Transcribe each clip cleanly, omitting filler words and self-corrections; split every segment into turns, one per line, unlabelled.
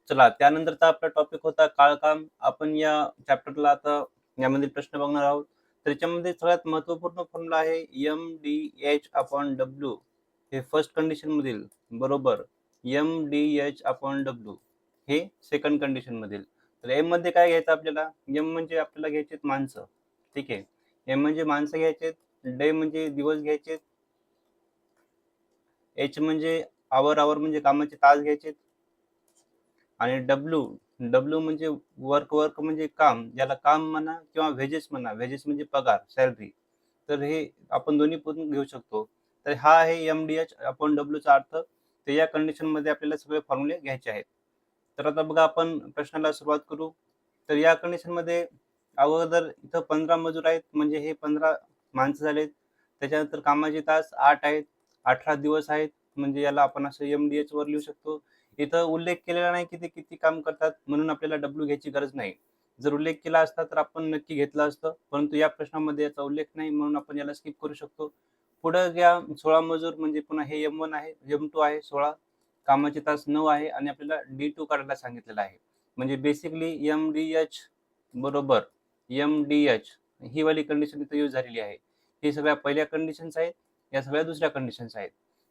चला, त्यानंतरचा आपला टॉपिक होता काळकाम. आपण या चॅप्टरला आता यामधील प्रश्न बघणार आहोत. तर याच्यामध्ये सगळ्यात महत्त्वपूर्ण फॉर्म्युला आहे MdH/W. हे फर्स्ट कंडिशन मधील बरोबर, MdH/W हे सेकंड कंडिशन मधील. तर एम मध्ये काय घ्यायचं आपल्याला? एम म्हणजे आपल्याला घ्यायचे माणसं, ठीक आहे. एम म्हणजे माणसं घ्यायचे, डे म्हणजे दिवस घ्यायचे, एच म्हणजे आवर म्हणजे कामाचे तास घ्यायचे, आणि डब्ल्यू म्हणजे वर्क म्हणजे काम, ज्याला काम म्हणा किंवा व्हेजेस म्हणा. व्हेजेस म्हणजे पगार, सॅलरी. तर हे आपण दोन्ही पण घेऊ शकतो. तर हा आहे MdH/W चा अर्थ. तर या कंडिशन मध्ये आपल्याला सगळे फॉर्म्युले घ्यायचे आहेत. तर आता बघा, आपण प्रश्नाला सुरुवात करू. तर या कंडिशन मध्ये अगोदर इथं 15 मजूर आहेत, म्हणजे हे 15 माणसं झालेत. त्याच्यानंतर कामाचे तास 8 आहेत, 18 दिवस आहेत, म्हणजे याला आपण असं MdH वर लिहू शकतो. इथं उल्लेख केलेला नाही की ते किती काम करतात, म्हणून आपल्याला डब्ल्यू घ्यायची गरज नाही. जर उल्लेख केला असता तर आपण नक्की घेतलं असतं, परंतु या प्रश्नामध्ये याचा उल्लेख नाही, म्हणून आपण याला स्किप करू शकतो. पुढे घ्या 16 मजूर, म्हणजे पुन्हा हे M1 आहे, M2 आहे 16, कामाचे तास 9 आहे, आणि आपल्याला D2 काढायला सांगितलेलं आहे. म्हणजे बेसिकली MdH बरोबर MdH ही वाली कंडिशन इथं यूज झालेली आहे. ही सगळ्या पहिल्या कंडिशन्स आहेत, या सगळ्या दुसऱ्या कंडिशन्स आहेत.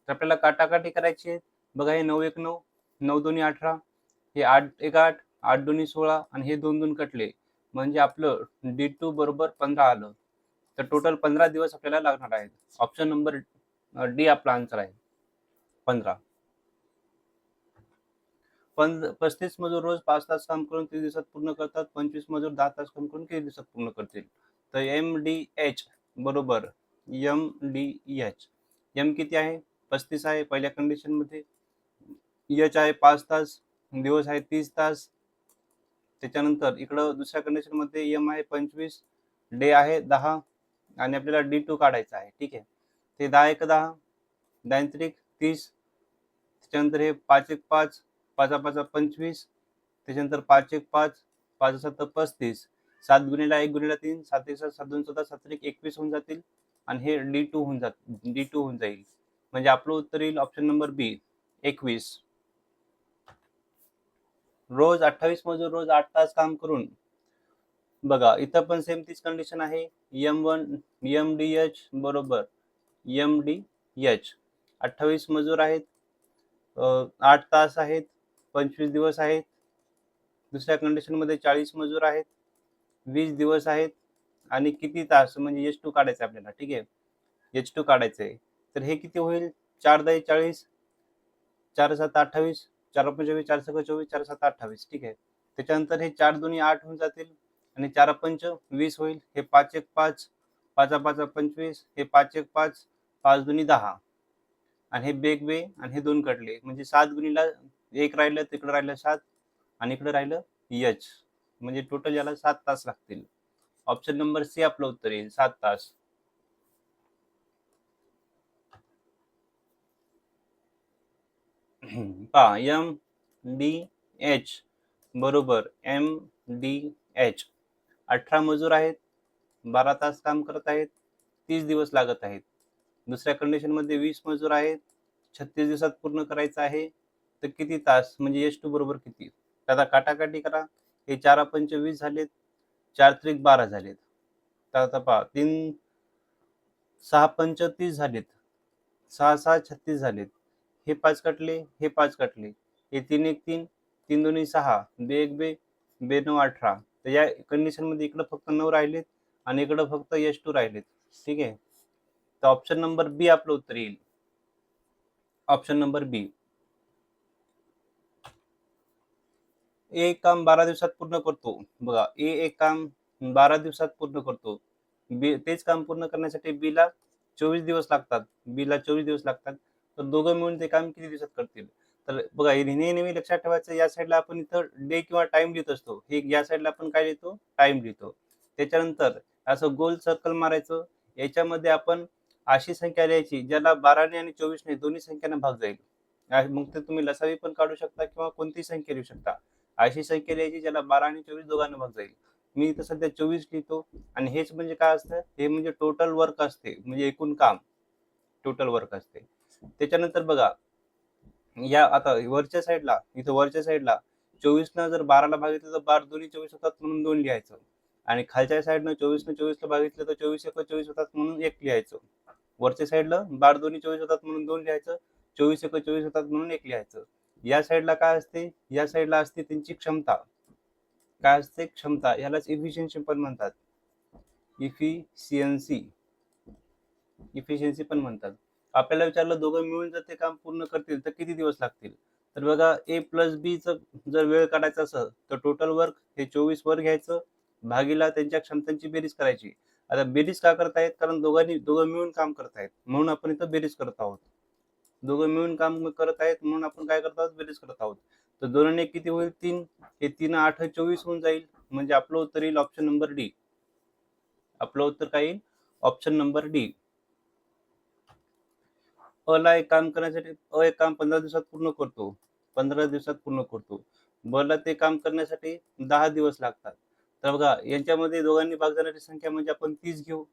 तर आपल्याला काटाकाटी करायची आहे. बघा, हे 9 1 9, 9 2 18, हे 8 1 8, 8 2 16, आणि हे 2 2 कटले, म्हणजे आपलं D2 बरोबर 15 आलं. तर टोटल 15 दिवस आपल्याला लागणार आहेत. ऑप्शन नंबर डी आपला आन्सर आहे, 15. 35 मजूर रोज 5 तास काम करून 30 दिवसात पूर्ण करतात. 25 मजूर 10 तास काम करून किती दिवसात पूर्ण करतील? तर MdH बरोबर MdH. M किती आहे? 35 आहे पहिल्या कंडिशन मध्ये. H आहे 5 तास, दिवस आहे 30 तास. त्याच्यानंतर इकडं दुसऱ्या कंडिशन मध्ये M आहे 25, डे आहे 10, आणि आपल्याला D2 काढायचा आहे, ठीक आहे. ते 10 1 10, 10 त्रिक 30, त्याच्यानंतर हे 5 1 5, 5 5 25, त्याच्यानंतर 5 1 5, 5 7 35, 7 गुणिला 1 गुणिला 3, 7 1 7, 7 2 14, 7 1 21 होऊन जातील, आणि हे D2 होऊन जाईल. म्हणजे आपलं उत्तर येईल ऑप्शन नंबर बी, 21. रोज 28 मजूर रोज 8 तास काम करून, बघा इथं पण सेम तीच कंडिशन आहे. MDH बरोबर MDH. 28 मजूर आहेत, 8 तास आहेत, 25 दिवस आहेत. दुसऱ्या कंडिशन मध्ये 40 मजूर आहेत, 20 दिवस आहेत, आणि किती तास म्हणजे H2 काढायचं आपल्याला, ठीक आहे. H2 काढायचंय. तर हे किती होईल? 4 10 40, 4 7 28, 4 25, 4 6 24, 4 7 28, ठीक आहे. त्याच्यानंतर हे 4 2 8 होऊन जातील, आणि 4 5 20 होईल. हे 5 1 5, 5 5 25, हे 5 1 5, 5 2 10, आणि हे बेग बे, आणि हे 2 कटले, म्हणजे 7 गुणिला 1 राहिलं, तिकडे राहिलं 7, आणि इकडे राहिलं H, म्हणजे टोटल याला 7 तास लागतील. ऑप्शन नंबर सी आपलं उत्तर येईल, 7 तास. पहा, MDH बरोबर MDH. 18 मजूर आहेत, 12 तास काम करत आहेत, 30 दिवस लागत आहेत. दुसऱ्या कंडिशन मध्ये 20 मजूर आहेत, 36 दिवसात पूर्ण करायचं आहे. तर किती तास म्हणजे H2 बरोबर किती? तर आता काटाकाटी करा. हे 4 पंच 20 झालेत, 4 त्रिक 12 झालेत. तर आता पहा, 3 6 पंच 30 झालेत, 6 6 36 झालेत. हे 5 कटले, हे 5 कटले, हे 3 1 3, 3 2 6, बे 1 बे, बे 9 18. तर या कंडिशन मध्ये इकडे फक्त 9 राहिलेत, आणि इकडे फक्त H2 राहिलेत, ठीक आहे. तर ऑप्शन नंबर बी आपलं उत्तर येईल, ऑप्शन नंबर बी. ए एक काम 12 दिवसात पूर्ण करतो. बघा, ए एक काम 12 दिवसात पूर्ण करतो. बी तेच काम पूर्ण करण्यासाठी बी ला 24 दिवस लागतात. बी ला 24 दिवस लागतात. तर दोघं मिळून ते काम किती दिवसात करतील? तर बघा, हे नेहमी लक्षात ठेवायचं, या साईडला आपण इथं डे किंवा टाइम लिहित असतो. हे या साईडला आपण काय लिहितो? टाइम लिहितो. त्याच्यानंतर असं गोल सर्कल मारायचं. याच्यामध्ये आपण अशी संख्या लिहायची ज्याला 12ने आणि 24ने दोन्ही संख्यांना भाग जाईल. मग ते तुम्ही लसावी पण काढू शकता किंवा कोणतीही संख्या लिहू शकता. अशी संख्या लिहायची ज्याला 12 आणि 24 दोघांना भाग जाईल. मी इथं सध्या 24 लिहितो, आणि हेच म्हणजे काय असतं? हे म्हणजे टोटल वर्क असते, म्हणजे एकूण काम, टोटल वर्क असते. त्याच्यानंतर बघा, या आता वरच्या साईडला 24 जर 12ला भागितलं तर 12 दोन्ही 24 होतात म्हणून 2 लिहायचं. आणि खालच्या साईडनं 24ला भागितलं तर 24 एक 24 होतात म्हणून 1 लिहायचं. वरच्या साईडला 12 दोन्ही 24 होतात म्हणून 2 लिहायचं. 24 एक 24 होतात म्हणून 1 लिहायचं. या साईडला काय असते? या साईडला असते त्यांची क्षमता. काय असते? क्षमता. यालाच इफिशियन्सी पण म्हणतात. इफिशियन्सी पण म्हणतात. आपल्याला विचारलं दोघं मिळून जर ते काम पूर्ण करतील तर किती दिवस लागतील? तर बघा A प्लस B जर वेळ काढायचा असेल तर टोटल वर्क हे 24 वर घ्यायचं भागीला त्यांच्या क्षमतांची बेरीज करायची. आता बेरीज का करतायत? कारण दोघं मिळून काम करतायत म्हणून आपण इथं बेरीज करत आहोत. दोघं मिळून काम करत आहेत म्हणून आपण काय करत आहोत? बेरीज करत आहोत. तर 2 आणि 1 किती होईल? 3. हे 3 8 24 होऊन जाईल. म्हणजे आपलं उत्तर येईल ऑप्शन नंबर डी. आपलं उत्तर काय येईल? Option number D. अला एक काम करण्यासाठी एक काम 15 दिवसात पूर्ण करतो. 15 दिवसात पूर्ण करतो. बला ते काम करण्यासाठी 10 दिवस लागतात. तर बघा यांच्यामध्ये दोघांनी भाग जाणारी संख्या म्हणजे आपण 30 घेऊ.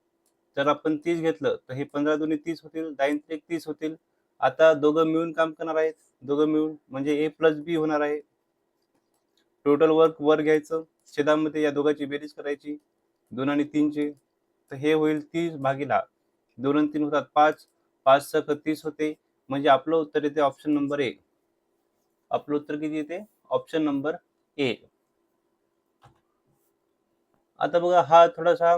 जर आपण 30 घेतलं तर हे 15 दुनी 30 होतील, 10 एक 30 होतील. आता दोघं मिळून काम करणार आहेत. दोघं मिळून म्हणजे A प्लस B होणार आहे. टोटल वर्क वर घ्यायचं. छेदामध्ये या दोघांची बेरीज करायची. 2 आणि 3 ची. तर हे होईल 30 भागीला 2 आणि 3 होतात 5. 5 × 30 होते. म्हणजे आपलं उत्तर येते ऑप्शन नंबर ए. आपलं उत्तर किती येते? Option number A. आता बघा हा थोडासा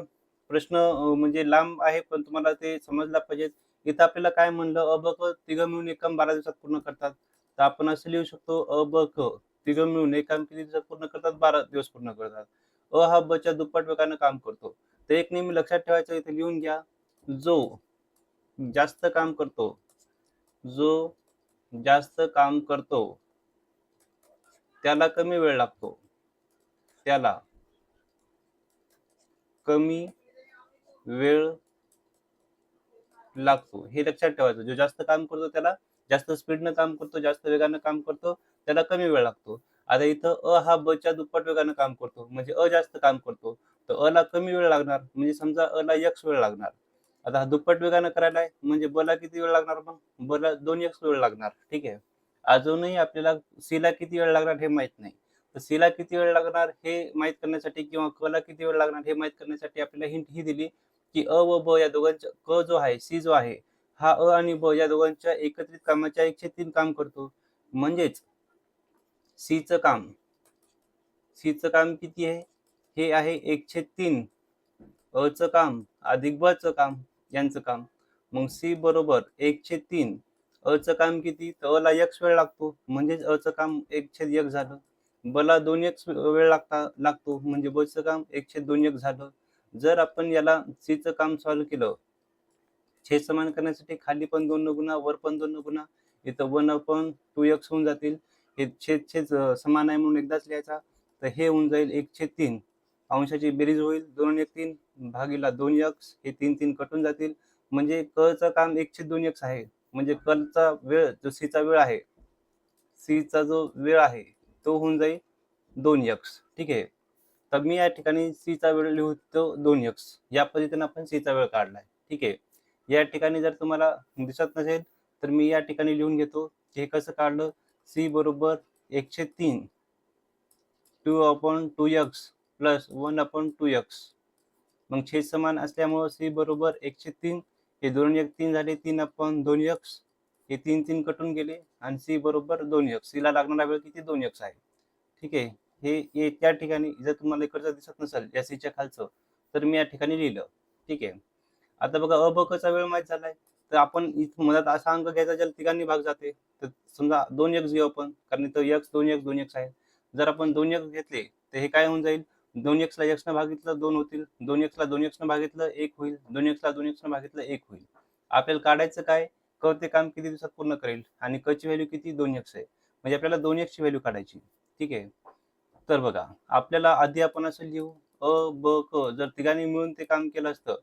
प्रश्न म्हणजे लांब आहे पण तुम्हाला ते समजला पाहिजे. इथं आपल्याला काय म्हणलं? अ, ब, क तिघं मिळून एक काम 12 दिवसात पूर्ण करतात. तर आपण असं लिहू शकतो अ, ब, क तिघं मिळून एक काम किती दिवसात पूर्ण करतात? 12 दिवस पूर्ण करतात. अ हा ब च्या दुप्पट वेगानं काम करतो. तर एक नेहमी लक्षात ठेवायचं इथे लिहून घ्या. जो जास्त काम करतो, जो जास्त काम करतो त्याला कमी वेळ लागतो. त्याला कमी वेळ लागतो. हे लक्षात ठेवायचं. जो जास्त काम करतो त्याला जास्त स्पीडनं काम करतो, जास्त वेगानं काम करतो, त्याला कमी वेळ लागतो. आता इथं अ हा ब च्या दुप्पट वेगानं काम करतो. म्हणजे अ जास्त काम करतो. तर अ ला कमी वेळ लागणार. म्हणजे समजा अ ला x वेळ लागणार. आता हा दुप्पट वेगानं करायला आहे म्हणजे ब ला किती वेळ लागणार मग? ब ला 2x वेळ लागणार. ठीक आहे. अजूनही आपल्याला सी ला किती वेळ लागणार हे माहित नाही. तर सी ला किती वेळ लागणार हे माहित करण्यासाठी किंवा क ला किती वेळ लागणार हे माहित करण्यासाठी आपल्याला हिंट ही दिली की अ व ब या दोघांच्या क जो आहे, सी जो आहे, हा अ आणि ब या दोघांच्या एकत्रित कामाच्या 1/3 काम करतो. म्हणजेच सीचं काम काम किती आहे? हे आहे 1/3 अचं काम अधिक बचं काम यांचं काम. मग सी बरोबर 1/3 अचं काम किती? तर अ ला x वेळ लागतो म्हणजेच अचं काम 1/1 झालं. ब ला 2x वेळ लागतो म्हणजे बचं काम 1/2x झालं. जर आपण याला सीचं काम सॉल्व्ह केलं छेद समान करण्यासाठी खाली पण 2 न गुणा वर पण 2 न गुणा इथं 1/2x होऊन जातील. हे छेद समान आहे म्हणून एकदाच लिहायचा. तर हे होऊन जाईल 1/3 अंशाची बेरीज होईल 2 आणि 1 3 भागीला 2x हे 3 3 कटून जातील. म्हणजे क चं काम 1/2x आहे. म्हणजे क चा वेळ जो सी चा वेळ आहे, सी चा जो वेळ आहे तो होऊन जाईल 2x. ठीक आहे. तर मी या ठिकाणी सी चा वेळ लिहितो 2x. या पद्धतीने आपण सी चा वेळ काढलाय. ठीक आहे. या ठिकाणी जर तुम्हाला दिसत नसेल तर मी या ठिकाणी लिहून घेतो. हे कसं काढलं? सी बरोबर 1/3 2/2x प्लस 1/2x. मग छेद समान असल्यामुळं सी बरोबर 1/3 हे 2 आणि 1 3 झाले 3/2x. हे 3 3 कटून गेले आणि सी बरोबर 2x. सीला लागणारा वेळ किती? 2x आहे. ठीक आहे. हे त्या ठिकाणी जर तुम्हाला इकडचं दिसत नसेल या सीच्या खालचं तर मी या ठिकाणी लिहिलं. ठीक आहे. आता बघा अ, ब, क चा वेळ माहित झालाय. तर आपण इथं मधात असा अंक घ्यायचा ज्याला तिघांनी भाग जाते. तर समजा 2x घेऊ आपण कारण इथं x 2x 2x आहे. जर आपण 2x घेतले तर हे काय होऊन जाईल? 2x ला x न भागितलं 2 होतील. 2x ला 2x न भागितलं 1 होईल. 2x ला 2x न भागितलं 1 होईल. आपल्याला काढायचं काय? क ते काम किती दिवसात पूर्ण करेल आणि क ची व्हॅल्यू किती? 2x आहे. म्हणजे आपल्याला 2x ची व्हॅल्यू काढायची. ठीक आहे. तर बघा आपल्याला आधी आपण असं लिहू अ, ब, क जर तिघांनी मिळून ते काम केलं असतं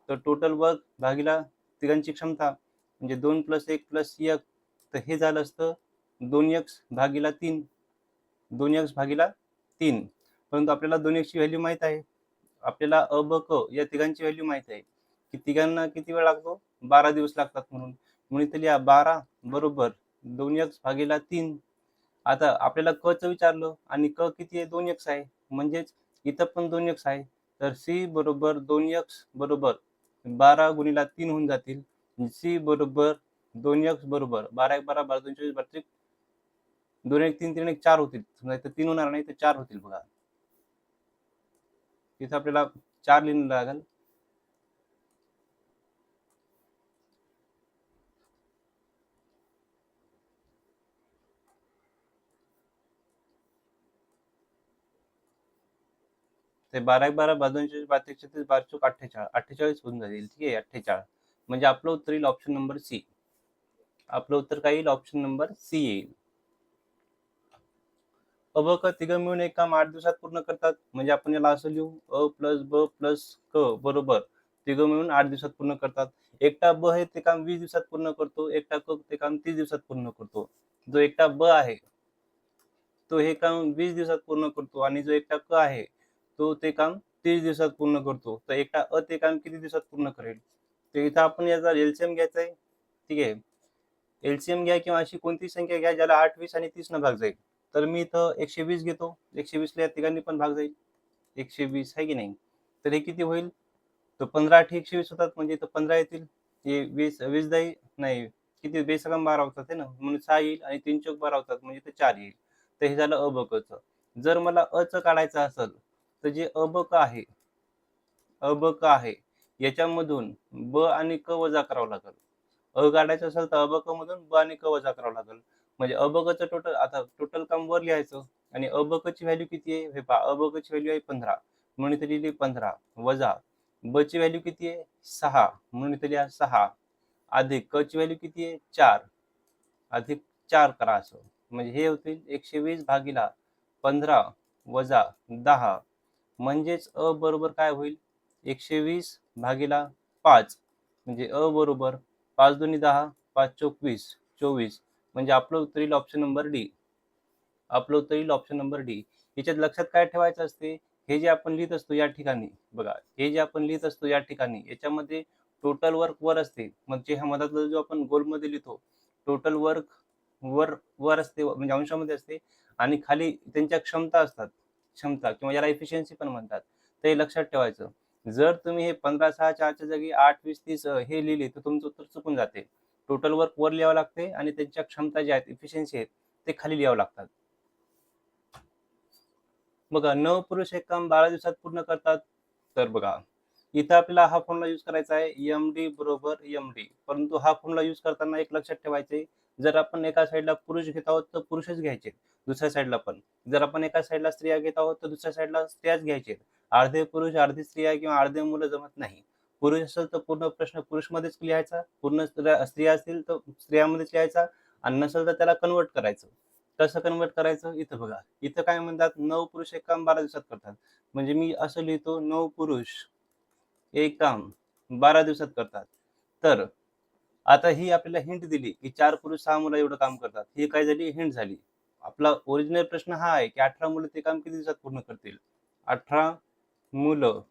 तर टोटल वर्क भागीला तिघांची क्षमता म्हणजे 2 + 1 + 1 तर हे झालं असतं 2x भागीला 3. 2x भागीला 3. परंतु आपल्याला 2x ची व्हॅल्यू माहित आहे. आपल्याला अ, ब, क या तिघांची व्हॅल्यू माहित आहे की तिघांना किती वेळ लागतो? 12 दिवस लागतात म्हणून. म्हणून इथे लिहा 12 बरोबर 2x भागीला 3 आता आपल्याला क चं विचारलं आणि क किती आहे 2x आहे, म्हणजेच इथं पण 2x आहे. तर सी बरोबर 2x बरोबर 12 गुणिले 3 होऊन जातील. सी बरोबर 2x बरोबर 12 1 12 12 2 24 2 1 3 3 1 4 होतील. नाहीतर 3 होणार नाही तर 4 होतील बघा. इथं आपल्याला 4 लिहावं लागेल. ते 12 1 12 12 2 24 32 12 चोक 48 48 होऊन जाईल. ठीक आहे 48 म्हणजे आपलं उत्तर येईल ऑप्शन नंबर सी. आपलं उत्तर काय येईल? ऑप्शन नंबर सी येईल. अ ब क तिघं मिळून एक काम 8 दिवसात पूर्ण करतात. म्हणजे आपण याला असं लिहू अ प्लस ब प्लस क बरोबर तिघं मिळून 8 दिवसात पूर्ण करतात. एकटा ब आहे ते काम 20 दिवसात पूर्ण करतो. एकटा क ते काम 30 दिवसात पूर्ण करतो. जो एकटा ब आहे तो हे काम 20 दिवसात पूर्ण करतो आणि जो एकटा क आहे तो ते काम 30 दिवसात पूर्ण करतो. तर एकटा अ ते काम किती दिवसात पूर्ण करेल? तर इथं आपण याचा एलसीएम घ्यायचा आहे. ठीक आहे. एलसीएम घ्या किंवा अशी कोणती संख्या घ्या ज्याला 8, 20 आणि 30 न भाग जाईल. तर मी इथं 120 घेतो. 120 ला या तिघांनी पण भाग जाईल. 120 आहे की नाही? तर हे किती होईल? तर 15 8 120 होतात म्हणजे इथं 15 येतील. हे 20 20 दाही नाही किती बेसकम 12 होतात आहे ना, म्हणून 6 येईल आणि 3 चौक 12 होतात म्हणजे इथं 4 येईल. तर हे झालं अ ब क चं. जर मला अ चं काढायचं असेल तर जे अ ब क आहे अ ब क आहे याच्यामधून ब आणि क वजा करावं लागेल. अ काढायचं असेल तर अ ब क मधून ब आणि क वजा करावं लागेल. म्हणजे अ ब क चं टोटल आता टोटल काम वर लिहायचं आणि अ ब क ची व्हॅल्यू किती आहे? हे पहा अ ब क ची व्हॅल्यू आहे 15 म्हणून इथे लिहिली 15 वजा ब ची व्हॅल्यू किती आहे? 6 म्हणून इथे लिहा 6 अधिक क ची व्हॅल्यू किती आहे? 4 अधिक 4 करा असं. म्हणजे हे होतील 120 भागीला 15 वजा 10 म्हणजेच अ बरोबर काय होईल? 120 भागीला 5 म्हणजे अ बरोबर 5 दुनी 10 5 चोक 20 24 म्हणजे आपलं उत्तर येईल ऑप्शन नंबर डी. आपलं उत्तर येईल ऑप्शन नंबर डी. याच्यात लक्षात काय ठेवायचं असते? हे जे आपण लिहित असतो या ठिकाणी बघा, हे जे आपण लिहित असतो या ठिकाणी याच्यामध्ये टोटल वर्क वर असते. म्हणजे हा मधातला जो आपण गोलमध्ये लिहितो टोटल वर्क वर असते म्हणजे अंशामध्ये असते आणि खाली त्यांच्या क्षमता असतात. क्षमता किंवा याला एफिशियन्सी पण म्हणतात. तर हे लक्षात ठेवायचं. जर तुम्ही हे 15 6 4 च्या जागी 8 20 30 हे लिहिले तर तुमचं उत्तर चुकून जाते. टोटल वर्क वर लिहावं लागते आणि त्यांच्या क्षमता ज्या आहेत एफिशियन्सी आहेत ते खाली लिहावं लागतात. बघा 9 पुरुष एक काम 12 दिवसात पूर्ण करतात. तर बघा इथं आपल्याला हा फॉर्म्युला यूज करायचा आहे एम-डी बरोबर एम-डी. परंतु हा फॉर्म्युला यूज करताना एक लक्षात ठेवायचे जर आपण एका साईडला पुरुष घेत आहोत तर पुरुषच घ्यायचे. दुसऱ्या साईडला पण. जर आपण एका साईडला स्त्रिया घेत आहोत तर दुसऱ्या साईडला स्त्रियाच घ्यायचे. अर्धे पुरुष अर्धी स्त्रिया किंवा अर्धे मुलं जमत नाही. पुरुष असेल तर पूर्ण प्रश्न पुरुषमध्येच लिहायचा. पूर्ण स्त्रिया असतील तर स्त्रियांमध्येच लिहायचा आणि नसेल तर त्याला कन्वर्ट करायचं. कसं कन्वर्ट करायचं? इथं बघा. इथं काय म्हणतात 9 पुरुष एक काम 12 दिवसात करतात. म्हणजे मी असं लिहितो 9 पुरुष एक काम 12 दिवसात करतात. तर आता ही आपल्याला हिंट दिली, की 4 पुरुष 6 मुलं एवढं काम करतात. ही काय झाली? हिंट झाली. आपला ओरिजिनल प्रश्न हा आहे, की 18 मुलं ते काम किती दिवसात पूर्ण करतील? 18 मुलं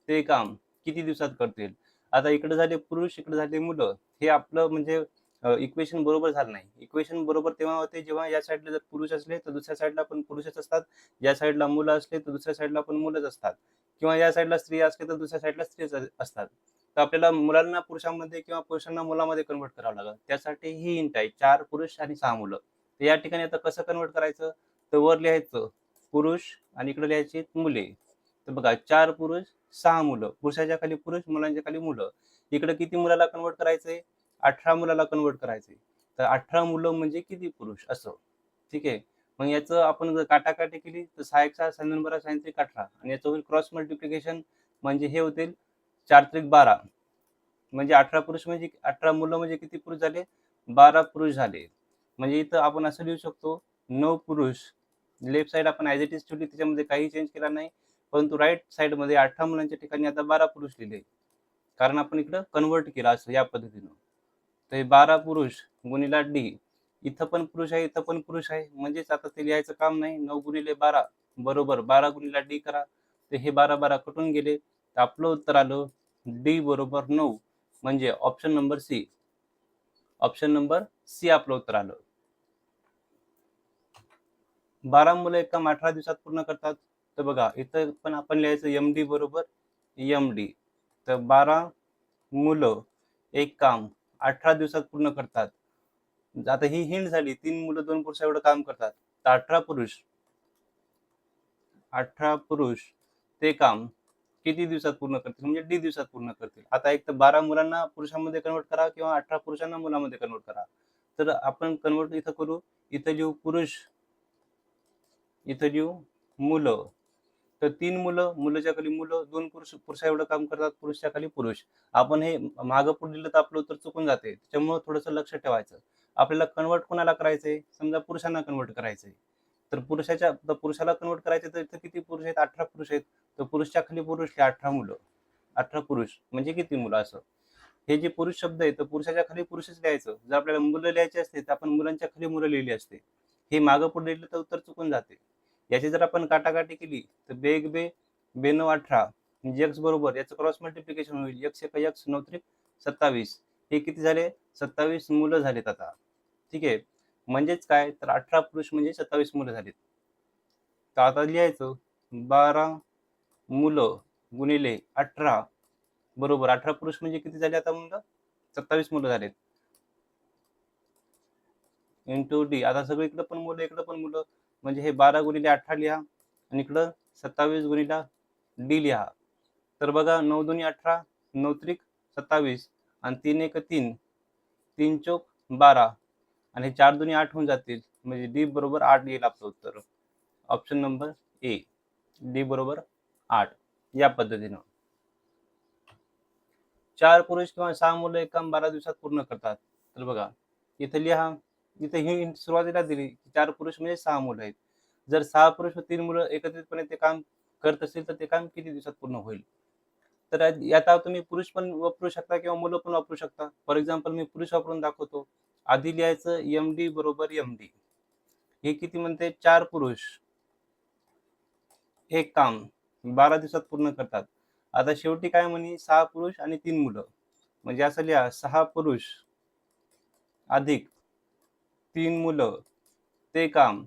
ते काम किती दिवसात करतील? आता इकडे झाले पुरुष, इकडे झाले मुलं. हे आपलं म्हणजे इक्वेशन बरोबर झालं नाही. इक्वेशन बरोबर तेव्हा होते जेव्हा या साईडला जर पुरुष असले तर दुसऱ्या साईडला पण पुरुषच असतात. या साईडला मुलं असले तर दुसऱ्या साईडला पण मुलंच असतात. किंवा या साईडला स्त्रिया असले तर दुसऱ्या साईडला स्त्रीच असतात. तर आपल्याला मुलांना पुरुषांमध्ये किंवा पुरुषांना मुलांमध्ये कन्व्हर्ट करावं लागेल. त्यासाठी ही हिंट आहे 4 पुरुष आणि 6 मुलं. तर या ठिकाणी आता कसं कन्व्हर्ट करायचं? तर वर लिहायचं पुरुष आणि इकडे लिहायची मुले. तर बघा 4 पुरुष 6 मुलं. पुरुषाच्या खाली पुरुष, मुलांच्या खाली मुलं. इकडे किती मुलाला कन्व्हर्ट करायचंय? 18 मुलाला कन्व्हर्ट करायचंय. तर 18 मुलं म्हणजे किती पुरुष असं. ठीक आहे. मग याचं आपण जर काटाकाटी केली तर 6 1 6 6 2 12 6 3 18 आणि याचं होईल क्रॉस मल्टिप्लिकेशन म्हणजे हे होतील 4 त्रिक 12 म्हणजे 18 पुरुष म्हणजे 18 मुलं म्हणजे किती पुरुष झाले? 12 पुरुष झाले. म्हणजे इथं आपण असं लिहू शकतो 9 पुरुष लेफ्ट साइड आपण ॲज इट इज ठेवली त्याच्यामध्ये काही चेंज केला नाही. परंतु राइट साइडमध्ये 18 मुलांच्या ठिकाणी आता 12 पुरुष लिहिले. कारण आपण इकडं कन्व्हर्ट केलं असं या पद्धतीनं. तर हे 12 पुरुष गुणिले डी. इथं पण पुरुष आहे, इथं पण पुरुष आहे. म्हणजेच आता ते लिहायचं काम नाही. 9 गुणिले 12 बरोबर 12 गुणिले डी करा. तर हे 12 12 कटून गेले. तर आपलं उत्तर आलं डी बरोबर 9 म्हणजे option number C. Option number C आपलं उत्तर आलं. 12 मुलं एक काम 18 दिवसात पूर्ण करतात. तर बघा इथं पण आपण लिहायचं एम-डी बरोबर एम-डी. तर 12 मुलं एक काम 18 दिवसात पूर्ण करतात. आता ही हिंट झाली. 3 मुलं 2 पुरुष एवढं काम करतात. तर 18 पुरुष ते काम किती दिवसात पूर्ण करतील? म्हणजे डी दिवसात पूर्ण करतील. आता एक तर 12 मुलांना पुरुषांमध्ये कन्व्हर्ट करा किंवा 18 पुरुषांना मुलांमध्ये कन्व्हर्ट करा. तर आपण कन्व्हर्ट इथं करू. इथं लिहू पुरुष, इथं लिहू मुलं. तर 3 मुलं, मुलाच्या खाली मुलं, 2 पुरुष, पुरुषा एवढं काम करतात, पुरुषच्या खाली पुरुष. आपण हे मागं पुढे लिहिलं तर आपलं उत्तर चुकून जाते. त्याच्यामुळं थोडंसं लक्ष ठेवायचं. आपल्याला कन्व्हर्ट कोणाला करायचंय? समजा पुरुषांना कन्व्हर्ट करायचंय. तर पुरुषाला कन्व्हर्ट करायचं तर इथं किती पुरुष आहेत? 18 पुरुष आहेत. तर पुरुषच्या खाली पुरुष 18 मुलं. 18 पुरुष म्हणजे किती मुलं असं. हे जे पुरुष शब्द आहे तर पुरुषाच्या खाली पुरुषच लिहायचं. जर आपल्याला मुलं लिहायची असते तर आपण मुलांच्या खाली मुलं लिहिली असते. हे मागं पुढे लिहिलं तर उत्तर चुकून जाते. याची जर आपण काटाकाटी केली तर बेग बे 92 18 म्हणजे एक्स बरोबर याचं क्रॉस मल्टिप्लिकेशन होईल. एक्स एका एक्स 9 त्रिक 27. हे किती झाले? 27 मुलं झालेत आता. ठीक आहे. म्हणजेच काय तर 18 पुरुष म्हणजे 27 मुलं झालीत. तर आता लिहायचं 12 मुलं गुणिले 18 बरोबर 18 पुरुष म्हणजे किती झाले आता मुलं? 27 मुलं झालेत. Into D. आता सगळं इकडं पण मुलं इकडं पण मुलं म्हणजे हे 12 गुणिले 18 लिहा आणि इकडं 27 गुणिले डी लिहा. तर बघा 9 दुनी 18 9 त्रिक 27 आणि 3 एक 3 3 चौक 12 आणि 4 दुनी 8 होऊन जातील म्हणजे डी बरोबर 8 येईल आपलं उत्तर. ऑप्शन नंबर ए डी बरोबर 8 या पद्धतीनं. 4 पुरुष किंवा 6 मुलं एक काम 12 दिवसात पूर्ण करतात. तर बघा इथं लिहा. इथं ही सुरुवातीला दिली 4 पुरुष म्हणजे 6 मुलं आहेत. जर 6 पुरुष व 3 मुलं एकत्रितपणे ते काम करत असतील तर ते काम किती दिवसात पूर्ण होईल? तर यात तुम्ही पुरुष पण वापरू शकता किंवा मुलं पण वापरू शकता. फॉर एक्झाम्पल मी पुरुष वापरून दाखवतो. आधी लिहायचं एम-डी बरोबर एम-डी. हे किती म्हणते? 4 पुरुष एक काम 12 दिवसात पूर्ण करतात. आता शेवटी काय म्हणे? 6 पुरुष आणि 3 मुलं. म्हणजे असं लिहा 6 पुरुष अधिक 3 मुलं ते काम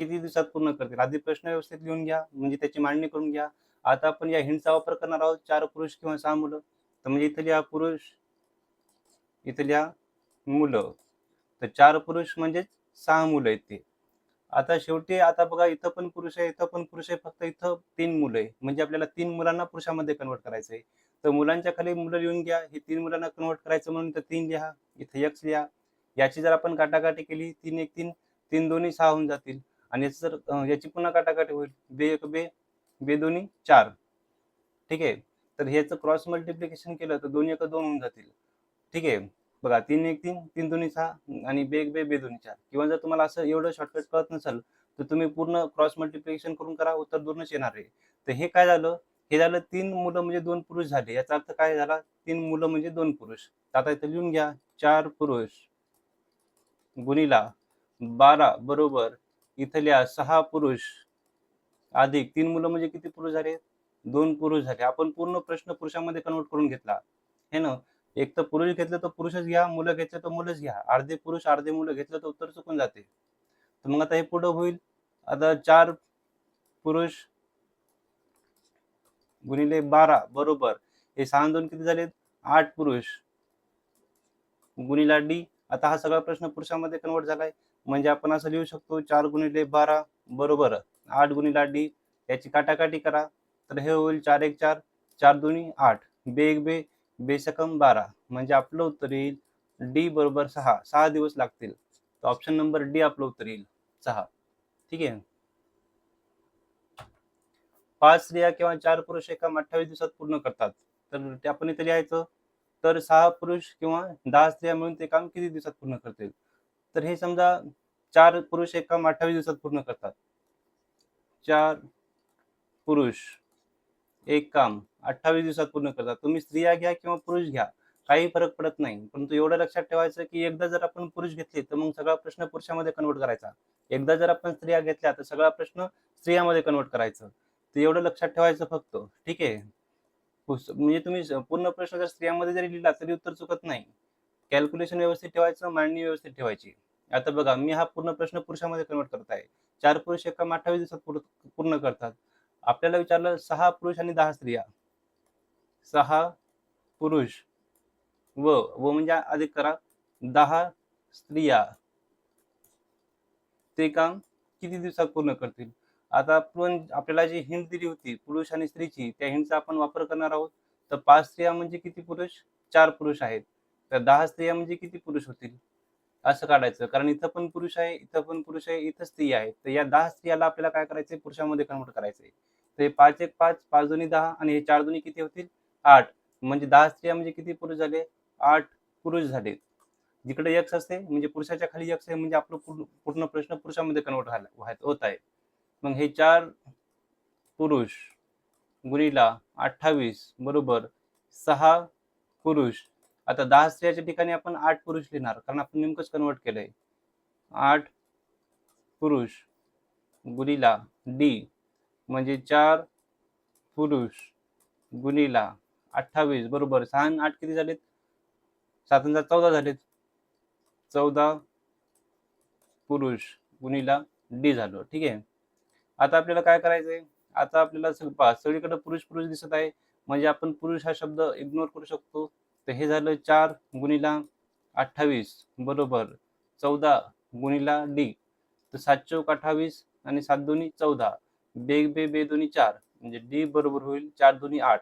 किती दिवसात पूर्ण करतील? आधी प्रश्न व्यवस्थित लिहून घ्या, म्हणजे त्याची मांडणी करून घ्या. आता आपण या हिंटचा वापर करणार आहोत. 4 पुरुष किंवा 6 मुलं. तर म्हणजे इथं लिहा पुरुष, इथं लिहा मुलं. तर 4 पुरुष म्हणजे 6 मुलं आहेत ते. आता शेवटी आता बघा इथं पण पुरुष आहे, इथं पण पुरुष आहे. फक्त इथं 3 मुलं आहे. म्हणजे आपल्याला 3 मुलांना पुरुषामध्ये कन्व्हर्ट करायचं आहे. तर मुलांच्या खाली मुलं लिहून घ्या. हे 3 मुलांना कन्व्हर्ट करायचं म्हणून इथं 3 लिहा. इथं एक्स लिहा. याची जर आपण काटाकाटी केली 3 एक 3 3 दोन्ही 6 होऊन जातील आणि याची जर याची पुन्हा काटाकाटी होईल. बे एक बे, बे दोन्ही 4. ठीक आहे. तर ह्याचं क्रॉस मल्टिप्लिकेशन केलं तर 2 एक 2 होऊन जातील. ठीक आहे. बघा 3 एक 3 3 दोन्ही 6 आणि बे एक बे, बे दोन्ही 4. किंवा जर तुम्हाला असं एवढं शॉर्टकट कळत नसेल तर तुम्ही पूर्ण क्रॉस मल्टिप्लिकेशन करून करा. उत्तर 2च येणार आहे. तर हे काय झालं? हे झालं 3 मुलं म्हणजे 2 पुरुष झाले. याचा अर्थ काय झाला? 3 मुलं म्हणजे 2 पुरुष. तर आता इथं लिहून घ्या 4 पुरुष गुणिला 12 बरोबर इथं लिहा 6 पुरुष अधिक 3 मुलं म्हणजे किती पुरुष झाले? 2 पुरुष झाले. आपण पूर्ण प्रश्न पुरुषामध्ये कन्व्हर्ट करून घेतला. हे ना? एक तर पुरुष घेतलं तर पुरुषच घ्या, मुलं घेतलं तर मुलंच घ्या. अर्धे पुरुष अर्धे मुलं घेतलं तर उत्तर चुकून जाते. तर मग आता हे पुढं होईल. आता 4 पुरुष गुणिले 12 बरोबर हे 6 आणि 2 किती झालेत? 8 पुरुष गुणिला डी. आता हा सगळा प्रश्न पुरुषामध्ये कन्व्हर्ट झालाय. म्हणजे आपण असं लिहू शकतो 4 गुणिले 12 बरोबर 8 गुणिला डी. याची काटाकाटी करा. तर हे होईल 4 एक 4 4 दोन्ही 8 बे एक बे, बे सकम 12 म्हणजे आपलं उत्तर येईल डी बरोबर 6. 6 दिवस लागतील. तर ऑप्शन नंबर डी आपलं उत्तर येईल 6. ठीक आहे. 5 स्त्रिया किंवा 4 पुरुष एका 28 दिवसात पूर्ण करतात. तर ते आपण इथे लिहायचं. तर 6 पुरुष किंवा 10 स्त्रिया मिळून ते काम किती दिवसात पूर्ण करतील? तर हे समजा 4 पुरुष एक काम 28 दिवसात पूर्ण करतात. 4 पुरुष एक काम 28 दिवसात पूर्ण करतात. तुम्ही स्त्रिया घ्या किंवा पुरुष घ्या, काही फरक पडत नाही. परंतु एवढं लक्षात ठेवायचं की एकदा जर आपण पुरुष घेतले तर मग सगळा प्रश्न पुरुषामध्ये कन्व्हर्ट करायचा. एकदा जर आपण स्त्रिया घेतल्या तर सगळा प्रश्न स्त्रियामध्ये कन्व्हर्ट करायचं. तर एवढं लक्षात ठेवायचं फक्त. ठीक आहे. म्हणजे तुम्ही पूर्ण प्रश्न जर स्त्रियांमध्ये जरी लिहिला तरी उत्तर चुकत नाही. कॅल्क्युलेशन व्यवस्थित ठेवायचं, मांडणी व्यवस्थित ठेवायची. आता बघा, मी हा पूर्ण प्रश्न पुरुषामध्ये कन्वर्ट करत आहे. 4 पुरुष हे काम 28 दिवसात पूर्ण करतात. आपल्याला विचारलं 6 पुरुष आणि 10 स्त्रिया. 6 पुरुष व म्हणजे अधिक करा 10 स्त्रिया ते काम किती दिवसात पूर्ण करतील? आता आपण आपल्याला जी हिंट दिली होती पुरुष आणि स्त्रीची, त्या हिंटचा आपण वापर करणार आहोत. तर 5 स्त्रिया म्हणजे किती पुरुष? 4 पुरुष आहेत. तर 10 स्त्रिया म्हणजे किती पुरुष होतील? असं काढायचं. कारण इथं पण पुरुष आहे, इथं पण पुरुष आहे, इथं स्त्री आहे. तर या 10 स्त्रियाला आपल्याला काय करायचंय? पुरुषामध्ये कन्व्हर्ट करायचंय. तर हे 5 एक 5, 5 दोन्ही 10 आणि हे 4 दोन्ही किती होतील? 8. म्हणजे 10 स्त्रिया म्हणजे किती पुरुष झाले? 8 पुरुष झाले. जिकडे एक्स असते म्हणजे पुरुषाच्या खाली एक्स आहे म्हणजे आपलं पूर्ण प्रश्न पुरुषामध्ये कन्वर्ट होत आहे. मग हे 4 पुरुष गुणिला 28 बरोबर 6 पुरुष. आता 10 स्त्रियाच्या ठिकाणी आपण 8 पुरुष लिहिणार कारण आपण नेमकंच कन्वर्ट केलंय. 8 पुरुष गुणिला डी म्हणजे 4 पुरुष गुणिला 28 बरोबर 6 आणि 8 किती झालेत? 7 आणि 14 झालेत. 14 पुरुष गुणिला डी झालं. ठीक आहे. आता आपल्याला काय करायचंय? आता आपल्याला सगळीकडे पुरुष पुरुष दिसत आहे म्हणजे आपण पुरुष हा शब्द इग्नोर करू शकतो. तर हे झालं 4 गुणिला 28 बरोबर 14 गुणिला डी. तर 7 चौक 28 आणि 7 दोन्ही 14. बे दोन्ही 4 म्हणजे डी बरोबर होईल 4 दोन्ही 8.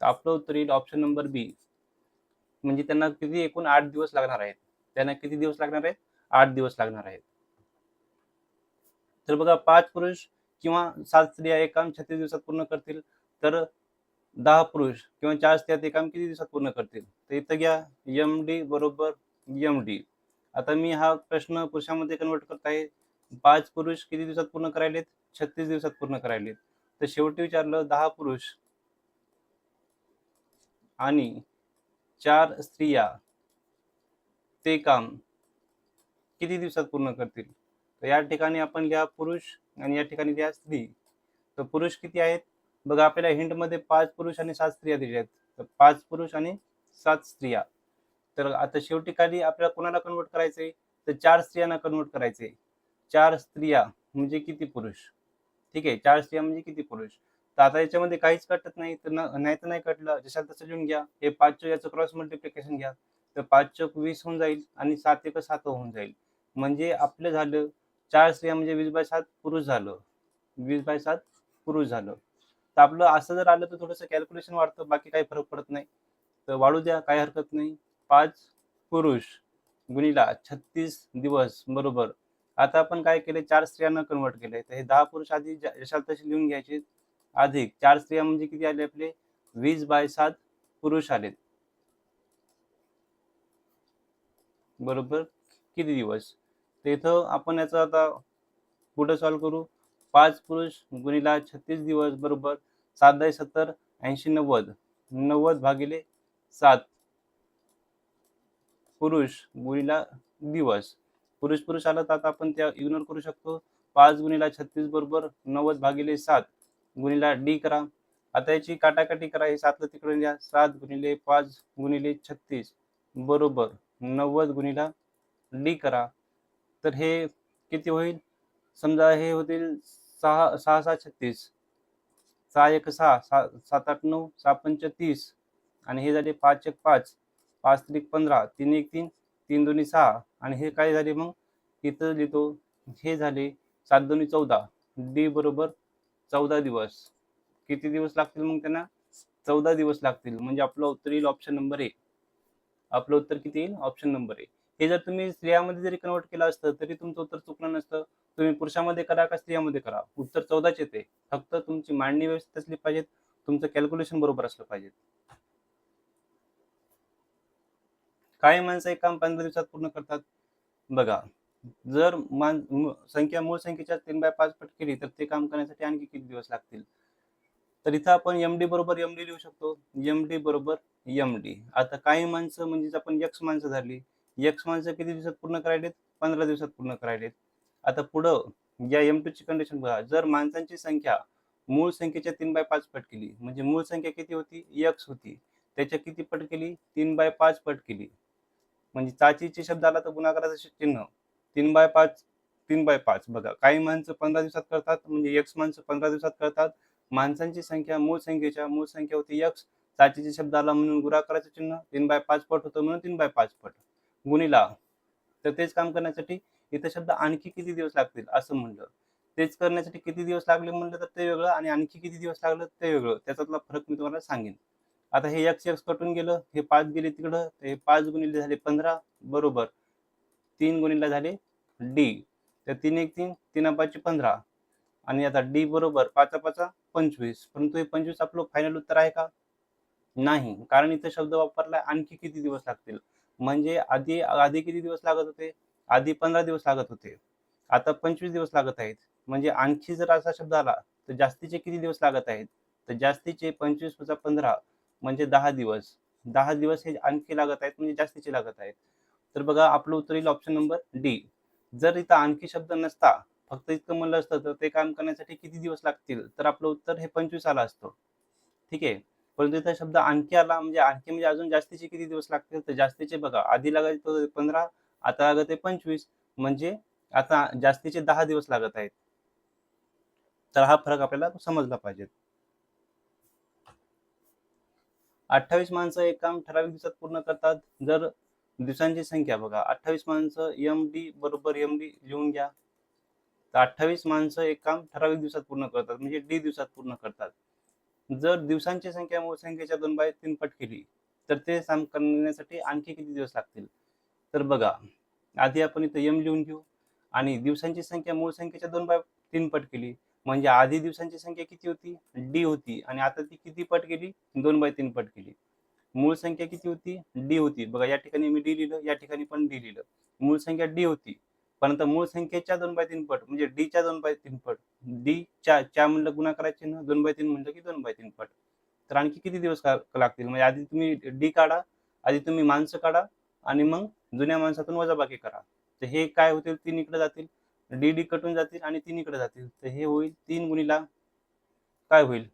तर आपलं उत्तर येईल ऑप्शन नंबर बी. म्हणजे त्यांना किती एकूण 8 दिवस लागणार आहेत. त्यांना किती दिवस लागणार आहेत? 8 दिवस लागणार आहेत. तर बघा 5 पुरुष किंवा 7 स्त्रिया हे काम 36 दिवसात पूर्ण करतील. तर 10 पुरुष किंवा 4 स्त्रिया ते काम किती दिवसात पूर्ण करतील? तर इथं घ्या MD बरोबर MD. आता मी हा प्रश्न पुरुषामध्ये कन्वर्ट करत आहे. 5 पुरुष किती दिवसात पूर्ण करायलेत? 36 दिवसात पूर्ण करायलेत. तर शेवटी विचारलं 10 पुरुष आणि 4 स्त्रिया ते काम किती दिवसात पूर्ण करतील? तर या ठिकाणी आपण घ्या पुरुष आणि या ठिकाणी घ्या स्त्री. तर पुरुष किती आहेत? बघा आपल्याला हिंटमध्ये 5 पुरुष आणि 7 स्त्रिया दिल्या आहेत. तर 5 पुरुष आणि 7 स्त्रिया. तर आता शेवटी खाली आपल्याला कोणाला कन्वर्ट करायचंय? तर 4 स्त्रियांना कन्वर्ट करायचंय. 4 स्त्रिया म्हणजे किती पुरुष? ठीक आहे. 4 स्त्रिया म्हणजे किती पुरुष? तर आता याच्यामध्ये काहीच कटत नाही. तर नाही कटलं. जशाल तसं लिहून घ्या. हे 5 याचं क्रॉस मल्टिप्लिकेशन घ्या. तर 5 चौक 20 होऊन जाईल आणि 7 एक 7 होऊन जाईल. म्हणजे आपलं झालं 4 स्त्रिया म्हणजे 20/7 पुरुष झालं. 20/7 पुरुष झालं. तर आपलं असं जर आलं तर थोडंसं कॅल्क्युलेशन वाढतं. बाकी काही फरक पडत नाही. तर वाढू द्या, काही हरकत नाही. 5 पुरुष गुणिला 36 दिवस बरोबर. आता आपण काय केले? 4 स्त्रियांना कन्वर्ट केलंय. तर हे 10 पुरुष आधी जशाल तसे लिहून घ्यायचे. अधिक 4 स्त्रिया म्हणजे किती आले आपले? 20/7 पुरुष आलेत. बरोबर किती दिवस? तर इथं आपण याचं आता पुढे सॉल्व करू. 5 पुरुष गुणिला 36 दिवस बरोबर 7 × 70 80 90 90 भागिले 7 पुरुष गुणिला दिवस. पुरुष आलं तर आता आपण त्या इग्नोर करू शकतो. 5 गुणिला 36 बरोबर 90 भागिले 7 गुणिला डी करा. आता याची काटाकाटी करा. हे 7 ला तिकडून द्या. 7 गुणिले 5 गुणिले 36 बरोबर 90 गुणिला डी करा. तर हे किती होईल? समजा हे होतील 6 6 6 36 6 1 6 7 8 9 6 5 30 आणि हे झाले 5 1 5 5 3 15 3 1 3 3 2 6 आणि हे काय झाले मग इथं लिहितो. हे झाले 7 2 14 डी बरोबर 14 दिवस. किती दिवस लागतील मग त्यांना? 14 दिवस लागतील. म्हणजे आपलं उत्तर येईल ऑप्शन नंबर ए. आपलं उत्तर किती येईल? Option number A. हे जर तुम्ही स्त्रियामध्ये जरी कन्वर्ट केलं असतं तरी तुमचं उत्तर चुकलं नसतं. तुम्ही पुरुषामध्ये करा का स्त्रियामध्ये करा, उत्तर 14च येते. फक्त तुमची मांडणी व्यवस्थित असली पाहिजे, तुमचं कॅल्क्युलेशन बरोबर असलं पाहिजे. काही माणसं एक काम 15 दिवसात पूर्ण करतात. बघा जर संख्या मूळ संख्येच्या 3/5 पट केली तर ते काम करण्यासाठी आणखी किती दिवस लागतील? तर इथं आपण MD बरोबर MD लिहू शकतो. MD बरोबर MD. आता काही माणसं म्हणजे आपण X माणसं झाली. X माणसं किती दिवसात पूर्ण करायलेत? 15 दिवसात पूर्ण करायलेत. आता पुढं या M2 ची कंडिशन बघा. जर माणसांची संख्या मूळ संख्येच्या 3/5 पट केली म्हणजे मूळ संख्या किती होती? X होती. त्याच्या किती पट केली? 3/5 पट केली. म्हणजे चाचीचे शब्द आला तर गुणाकाराचं चिन्ह 3/5 3/5 बघा. काही माणसं 15 दिवसात करतात, म्हणजे x माणसं 15 दिवसात करतात. माणसांची संख्या मूळ संख्या होती x. चाचीचे शब्द आला म्हणून गुणाकाराचं चिन्ह 3/5 पट होतं म्हणून 3/5 पट गुणिला. तर तेच काम करण्यासाठी इथं शब्द आणखी किती दिवस लागतील असं म्हणलं. तेच करण्यासाठी किती दिवस लागले म्हणलं तर ते वेगळं, आणि आणखी किती दिवस लागलं ते वेगळं. त्याच्यातला फरक मी तुम्हाला सांगेन. आता हे x कटून गेलं, हे 5 गेले तिकडं, तर हे 5 गुणिले झाले 15 बरोबर 3 गुणिले झाले d. तर 3 1 3 3 5 15, आणि आता d बरोबर 5 5 25. परंतु हे 25 आपलं फायनल उत्तर आहे का? नाही, कारण इथे शब्द वापरलाय आणखी किती दिवस लागतील. म्हणजे आधी आधी किती दिवस लागत होते? आधी 15 दिवस लागत होते. आता 25 दिवस लागत आहेत. म्हणजे आणखी जर असा शब्द आला तर जास्तीचे किती दिवस लागत आहेत? तर जास्तीचे 25 + 15 म्हणजे 10 दिवस. 10 दिवस हे आणखी लागत आहेत, म्हणजे जास्तीचे लागत आहेत. तर बघा आपलं उत्तर येईल ऑप्शन नंबर डी. जर इथं आणखी शब्द नसता, फक्त इतकं म्हणलं असतं तर ते काम करण्यासाठी किती दिवस लागतील, तर आपलं उत्तर हे 25 आलं असतं. ठीक आहे. परंतु इथं शब्द आणखी आला, म्हणजे आणखी म्हणजे अजून जास्तीचे किती दिवस लागतील, तर जास्तीचे बघा आधी लागत होते 15, आता लागत आहे 25, म्हणजे आता जास्तीचे 10 दिवस लागत आहेत. तर हा फरक आपल्याला समजला पाहिजे. 28 माणसं एक काम ठराविक दिवसात पूर्ण करतात. जर दिवसांची संख्या बघा, 28 माणसं MD बरोबर MD लिहून घ्या. तर 28 माणसं एक काम ठराविक दिवसात पूर्ण करतात, म्हणजे D दिवसात पूर्ण करतात. जर दिवसांची संख्या मूळ संख्येच्या 2/3 पट केली, तर ते काम करण्यासाठी आणखी किती दिवस लागतील? तर बघा, आधी आपण इथं m लिहून घेऊ, आणि दिवसांची संख्या मूळ संख्येच्या 2/3 पट केली. म्हणजे आधी दिवसांची संख्या किती होती? d होती, आणि आता ती किती पट केली? 2/3 पट केली. मूळ संख्या किती होती? d होती. बघा या ठिकाणी मी d लिहिलं, या ठिकाणी पण d लिहिलं. मूळ संख्या d होती. पण मूळ संख्येच्या 2/3 पट, म्हणजे d च्या 2/3 पट. d च्या म्हणलं गुणाकाराचे चिन्ह, 2/3 म्हणलं की 2/3 पट. तर आणखी किती दिवस लागतील? म्हणजे आधी तुम्ही d काढा, आधी तुम्ही माणसं काढा, आणि मग जुन्या माणसातून वजाबाकी करा. तर हे काय होतील? 3 इकडे जातील, d कटून जातील, आणि 3 इकडे जातील. तर हे होईल 3 गुणिला काय होईल?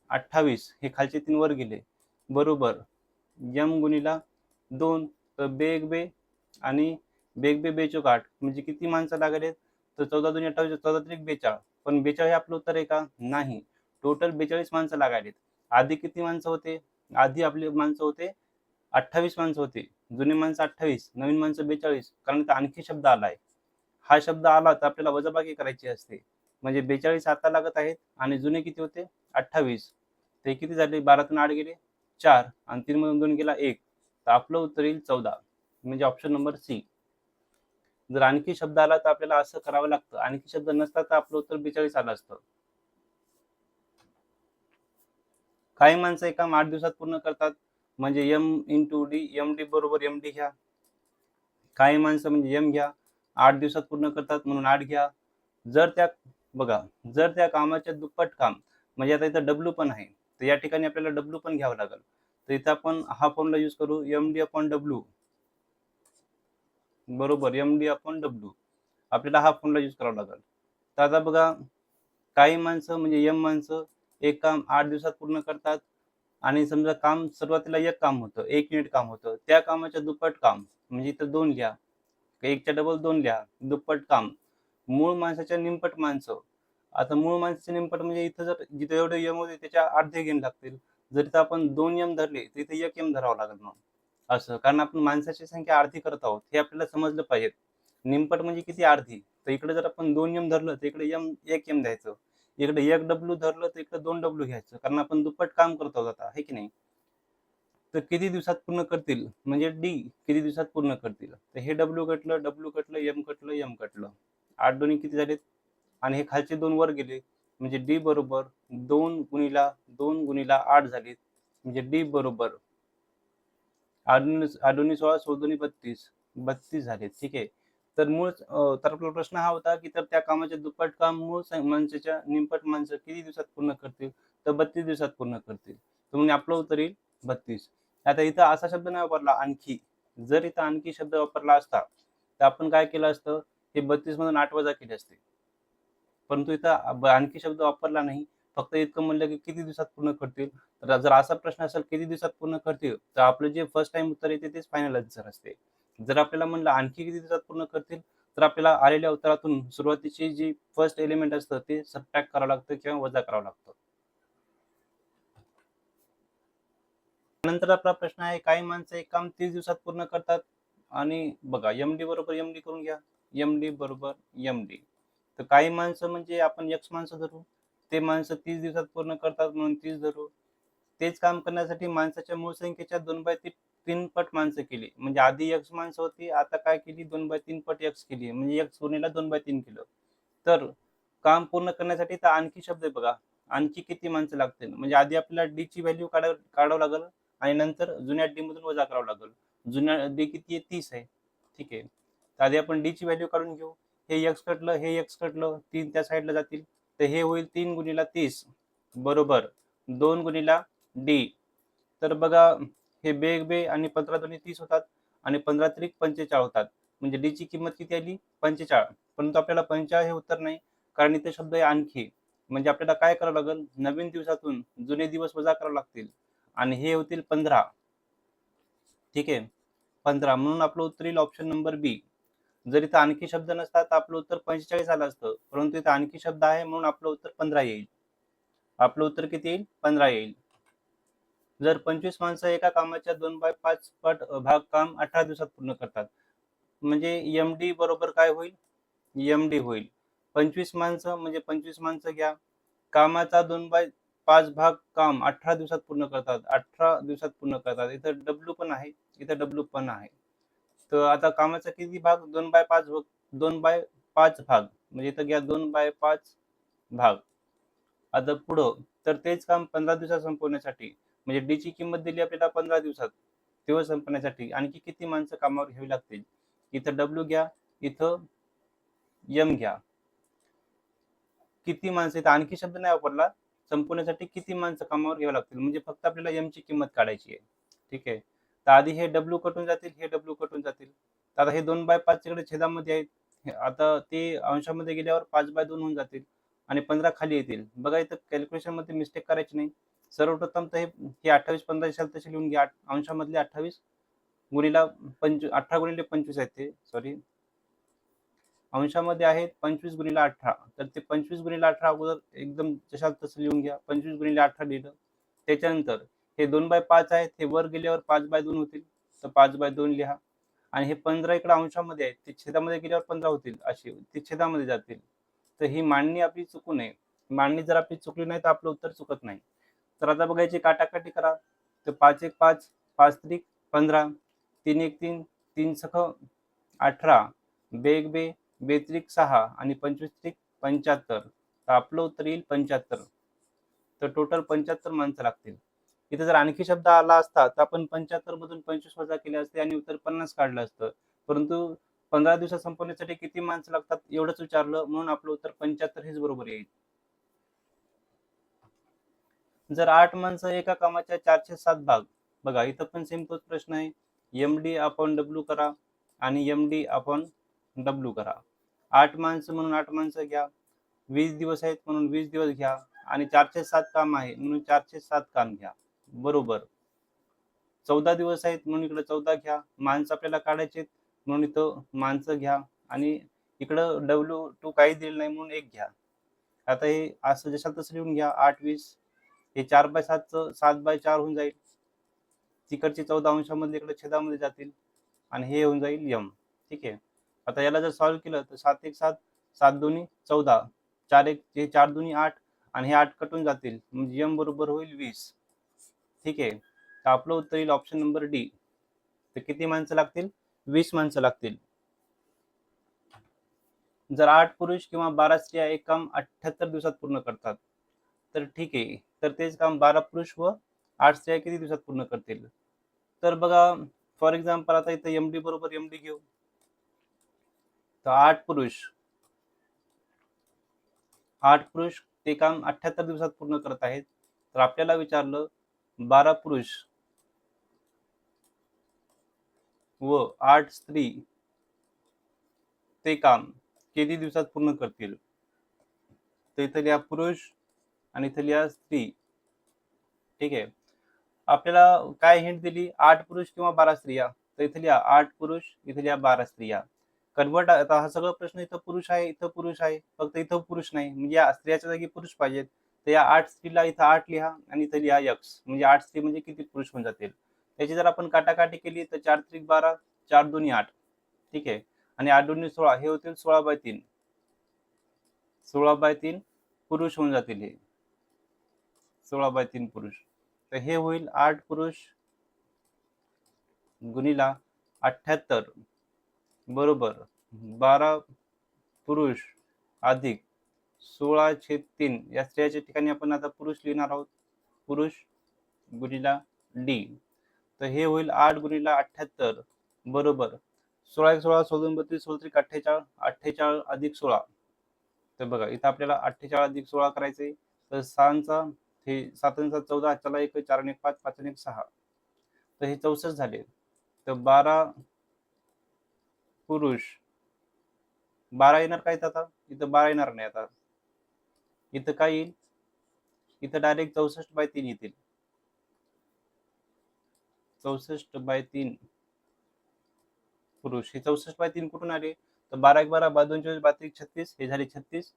28. हे खालचे 3 वर गेले बरोबर m गुणिला 2. तर बेग बे, आणि बेग बे बेचोक 8, म्हणजे किती माणसं लागले? तर 14 दूनी 28, 14 त्रिक 42. पण 42 हे आपलं उत्तर आहे का? नाही. टोटल 42 माणसं लागायलेत. आधी किती माणसं होते? आधी आपले माणसं होते 28 माणसं होते. जुने माणसं 28, नवीन माणसं 42. कारण इथं आणखी शब्द आलाय. हा शब्द आला तर आपल्याला वजाबाकी करायची असते. म्हणजे 42 आता लागत आहेत, आणि जुने किती होते? 28. ते किती झाले? 12 8 गेले 4, आणि 3 मधून 2 गेला 1. तर आपलं उत्तर येईल 14, म्हणजे ऑप्शन नंबर सी. जर आणखी शब्द आला तर आपल्याला असं करावं लागतं. आणखी शब्द नसता तर आपलं उत्तर 42 आलं असतं. काही माणसं हे काम 8 दिवसात पूर्ण करतात, म्हणजे m × d. MD बरोबर MD घ्या. काही माणसं म्हणजे m घ्या, 8 दिवसात पूर्ण करतात म्हणून 8 घ्या. जर त्या बघा, जर त्या कामाच्या दुप्पट काम, म्हणजे आता इथं W पण आहे, तर या ठिकाणी आपल्याला W पण घ्यावं लागेल. तर इथं आपण हा फॉर्म्युला यूज करू, MD/W बरोबर MD/W. आपल्याला हा फॉर्म्युला यूज करावा लागेल. तर आता बघा, काही माणसं म्हणजे m माणसं एक काम 8 दिवसात पूर्ण करतात, आणि समजा काम सुरुवातीला एक काम होतं, 1 युनिट काम होतं. त्या कामाच्या दुप्पट काम, म्हणजे इथं 2 लिहा. 1च्या डबल 2 लिहा. दुप्पट काम. मूळ माणसाच्या निमपट माणसं. आता मूळ माणसाचे निमपट म्हणजे इथं जर जिथे एवढे m होते त्याच्या अर्धे घेणे लागतील. जर इथं आपण 2 m धरले तर इथे 1 m धरावं लागेल मग. असं, कारण आपण माणसाची संख्या अर्धी करत आहोत, हे आपल्याला समजलं पाहिजे. निमपट म्हणजे किती? अर्धी. तर इकडे जर आपण 2 m धरलं तर इकडे 1 m द्यायचं. इकडे 1 W धरलं तर इकडे 2 W घ्यायचं, कारण आपण दुप्पट काम करत आहोत आता, आहे की नाही? तर किती दिवसात पूर्ण करतील? म्हणजे D किती दिवसात पूर्ण करतील? तर हे W कटलं, W कटलं, M कटलं, M कटलं. 8 दोन्ही किती झालेत? आणि हे खालचे 2 वर गेले, म्हणजे D बरोबर 2 गुणिला 2 गुणिला 8 झाले, म्हणजे D बरोबर 8 दुनी 16, 16 दुनी 32, 32 झाले. ठीक आहे. तर आपला प्रश्न हा होता की तर त्या कामाचे दुप्पट काम मूळ माणसाच्या निमपट माणसं किती दिवसात पूर्ण करतील? तर 32 दिवसात पूर्ण करतील. तर म्हणजे आपलं उत्तर येईल 32. आता इथं असा शब्द नाही वापरला आणखी. जर इथं आणखी शब्द वापरला असता, तर आपण काय केलं असतं? हे 32 मधून 8 वजा केले असते. परंतु इथं आणखी शब्द वापरला नाही. फक्त इतकं म्हणलं की किती दिवसात पूर्ण करतील. तर जर असा प्रश्न असेल किती दिवसात पूर्ण करतील, तर आपलं जे फर्स्ट टाइम उत्तर येते तेच फायनल आन्सर असते. जर आपल्याला म्हणलं आणखी किती दिवसात पूर्ण करतील, तर आपल्याला आलेल्या उत्तरातून सुरुवातीची जी फर्स्ट एलिमेंट असतं ते सबट्रॅक्ट करावं लागतं किंवा वजा करावं लागतं. नंतर आपला प्रश्न आहे, काही माणसं एक काम 30 दिवसात पूर्ण करतात. आणि बघा MD बरोबर MD करून घ्या. MD बरोबर MD. तर काही माणसं म्हणजे आपण X माणसं धरू. ते माणसं 30 दिवसात पूर्ण करतात म्हणून 30 धरू. तेच काम करण्यासाठी माणसाच्या मूळ संख्येच्या 2/3 पट माणसं केली. म्हणजे आधी X माणसं होती, आता काय केली 2/3 पट X केली. म्हणजे X गुणिले 2/3 केलं. तर काम पूर्ण करण्यासाठी तर आणखी शब्द आहे बघा. आणखी किती माणसं लागतील? म्हणजे आधी आपल्याला D ची व्हॅल्यू काढावं लागेल आणि नंतर जुन्या D मधून वजा करावं लागेल. जुन्या D किती आहे? 30 आहे. ठीक आहे. तर आधी आपण D ची व्हॅल्यू काढून घेऊ. हे X कटलं, हे X कटलं, 3 त्या साईडला जातील. तर हे होईल 3 गुणिले 30 बरोबर 2 गुणिले D. तर बघा, हे बे आणि 15 दोन्ही 30 होतात आणि 15 त्रिक 45 होतात. म्हणजे D ची किंमत किती आली? 45. परंतु आपल्याला 45 हे उत्तर नाही, कारण इथे शब्द आहे आणखी. म्हणजे आपल्याला काय करावं लागेल? नवीन दिवसातून जुने दिवस वजा करावे लागतील आणि हे होतील 15. ठीक आहे, 15. म्हणून आपलं उत्तर येईल ऑप्शन नंबर बी. जर इथं आणखी शब्द नसता तर आपलं उत्तर 45 आलं असतं, परंतु इथं आणखी शब्द आहे म्हणून आपलं उत्तर 15 येईल. आपलं उत्तर किती येईल? 15 येईल. जर 25 माणसं एका कामाच्या 2/5 पट भाग काम 18 दिवसात पूर्ण करतात, म्हणजे MD बरोबर काय होईल? MD होईल. 25 माणसं म्हणजे 25 माणसं घ्या. कामाचा 2/5 भाग काम 18 दिवसात पूर्ण करतात. 18 दिवसात पूर्ण करतात. इथं W पण आहे, इथं W पण आहे. तर आता कामाचा किती भाग? 2/5 भाग. म्हणजे इथं घ्या 2/5 भाग. आता पुढं तर तेच काम 15 दिवसात संपवण्यासाठी, म्हणजे D ची किंमत दिली आपल्याला 15 दिवसात, तेव्हा संपण्यासाठी आणखी किती माणसं कामावर घ्यावी लागतील? इथं W घ्या, इथं M घ्या. किती माणसं, इथं आणखी शब्द नाही वापरला. संपवण्यासाठी किती माणसं कामावर घ्यावी लागतील, म्हणजे फक्त आपल्याला M ची किंमत काढायची आहे. ठीक आहे. तर आधी हे W कटून जातील, हे W कटून जातील. तर आता हे 2/5 कडे छेदामध्ये आहेत. आता ते अंशामध्ये गेल्यावर 5/2 होऊन जातील आणि 15 खाली येतील. बघा, इथं कॅल्क्युलेशन मध्ये मिस्टेक करायची नाही. सर्वप्रथम तर हे 28 15 दिशाला तसे लिहून घ्या. अंशामधले 28 गुणिला 18 गुणिले 25 आहेत ते, सॉरी, अंशामध्ये आहेत 25 गुणिले 18. तर ते 25 गुणिले 18 अगोदर एकदम जशाल तसं लिहून घ्या. 25 गुणिले 18 लिहिलं. त्याच्यानंतर हे 2/5 आहेत, हे वर गेल्यावर 5/2 होतील, तर 5/2 लिहा. आणि हे 15 इकडे अंशामध्ये आहेत, ते छेदामध्ये गेल्यावर 15 होतील, असे ते छेदामध्ये जातील. तर ही मांडणी आपली चुकू नये. मांडणी जर आपली चुकली नाही तर आपलं उत्तर चुकत नाही. तर आता बघायची काटाकाटी करा. तर 5 1 5, 5 त्रिक 15, 3 1 3, 3 सख 18, बेग बे, बेत्रिक 6 आणि 25 त्रिक 75. तर आपलं उत्तर येईल 75. तर टोटल 75 माणसं लागतील. इथे जर आणखी शब्द आला असता तर आपण 75 मधून 25 वजा केले असते आणि उत्तर 50 काढलं असतं. परंतु 15 दिवसात संपवण्यासाठी किती माणसं लागतात एवढंच विचारलं, म्हणून आपलं उत्तर 75 हेच बरोबर येईल. जर 8 माणसं एका कामाच्या 407 भाग, बघा इथं पण सेम तोच प्रश्न आहे. MD अपॉन W करा आणि MD अपॉन W करा. 8 माणसं म्हणून 8 माणसं घ्या. 20 दिवस आहेत म्हणून 20 दिवस घ्या आणि 407 काम आहे म्हणून 407 काम घ्या. बरोबर. 14 दिवस आहेत म्हणून इकडे 14 घ्या. माणसं आपल्याला काढायचे म्हणून इथं माणसं घ्या आणि इकडं W2 काही दिलं नाही म्हणून 1 घ्या. आता हे असं जसं तसं लिहून घ्या. 8 20, हे 4/7चं 7/4 होऊन जाईल. तिकडचे 14 अंशामधले इकडे छेदामध्ये जातील आणि हे होऊन जाईल M. ठीक आहे. आता याला जर सॉल्व्ह केलं तर 7 1 7, 7 2 14, 4 1 हे 4 2 8 आणि हे 8 कटून जातील, म्हणजे M बरोबर होईल 20. ठीक आहे. तर आपलं उत्तर येईल ऑप्शन नंबर डी. तर किती माणसं लागतील? 20 माणसं लागतील. जर 8 पुरुष किंवा 12 स्त्रिया एक काम 78 दिवसात पूर्ण करतात, तर ठीक आहे. तर तेच काम 12 पुरुष व 8 स्त्रिया किती दिवसात पूर्ण करतील? तर बघा, फॉर एक्झाम्पल आता इथं MD बरोबर MD घेऊ. तर 8 पुरुष ते काम 78 दिवसात पूर्ण करत आहेत. तर आपल्याला विचारलं 12 पुरुष व 8 स्त्री ते काम किती दिवसात पूर्ण करतील? तर इथं लिहा पुरुष आणि इथं लिहा स्त्री. ठीक आहे. आपल्याला काय हिंट दिली? 8 पुरुष किंवा 12 स्त्रिया. तर इथे लिहा 8 पुरुष, इथे लिहा 12 स्त्रिया. कन्वर्ट, आता हा सगळा प्रश्न इथं पुरुष आहे, इथं पुरुष आहे, फक्त इथं पुरुष नाही, म्हणजे या स्त्रियाच्या जागी पुरुष पाहिजेत. तर या 8 स्त्रीला इथं 8 लिहा आणि इथं लिहा x, म्हणजे 8 स्त्री म्हणजे किती पुरुष होऊन जातील. त्याची जर आपण काटाकाटी केली तर 4 त्रिक 12, 4 दोन्ही 8. ठीक आहे. आणि 8 दोन्ही 16, हे होतील 16/3. 16/3 पुरुष होऊन जातील हे. 16/3 पुरुष. तर हे होईल 8 पुरुष गुणिला 78 बरोबर 12 पुरुष अधिक 16/3. या स्त्रियाच्या ठिकाणी आपण आता पुरुष लिहिणार आहोत. पुरुष गुणिला डी. तर हे होईल 8 गुणिला 78 बरोबर 16 1 16 16 32 16 त्रिक 48, 48 अधिक 16. तर बघा इथं आपल्याला 48 अधिक 16 करायचे. तर 6 हे 7 14, चला 1 4 1 5 5 1 6. तर हे 64 झाले. तर 12 पुरुष 12 येणार काय आता, इथं 12 येणार नाही. आता इथं काय येईल, इथं डायरेक्ट 64/3 येतील. 64/3 पुरुष. हे 64/3 कुठून आले, तर 12 1 12 12 2 24 12 3 36, हे झाले 36.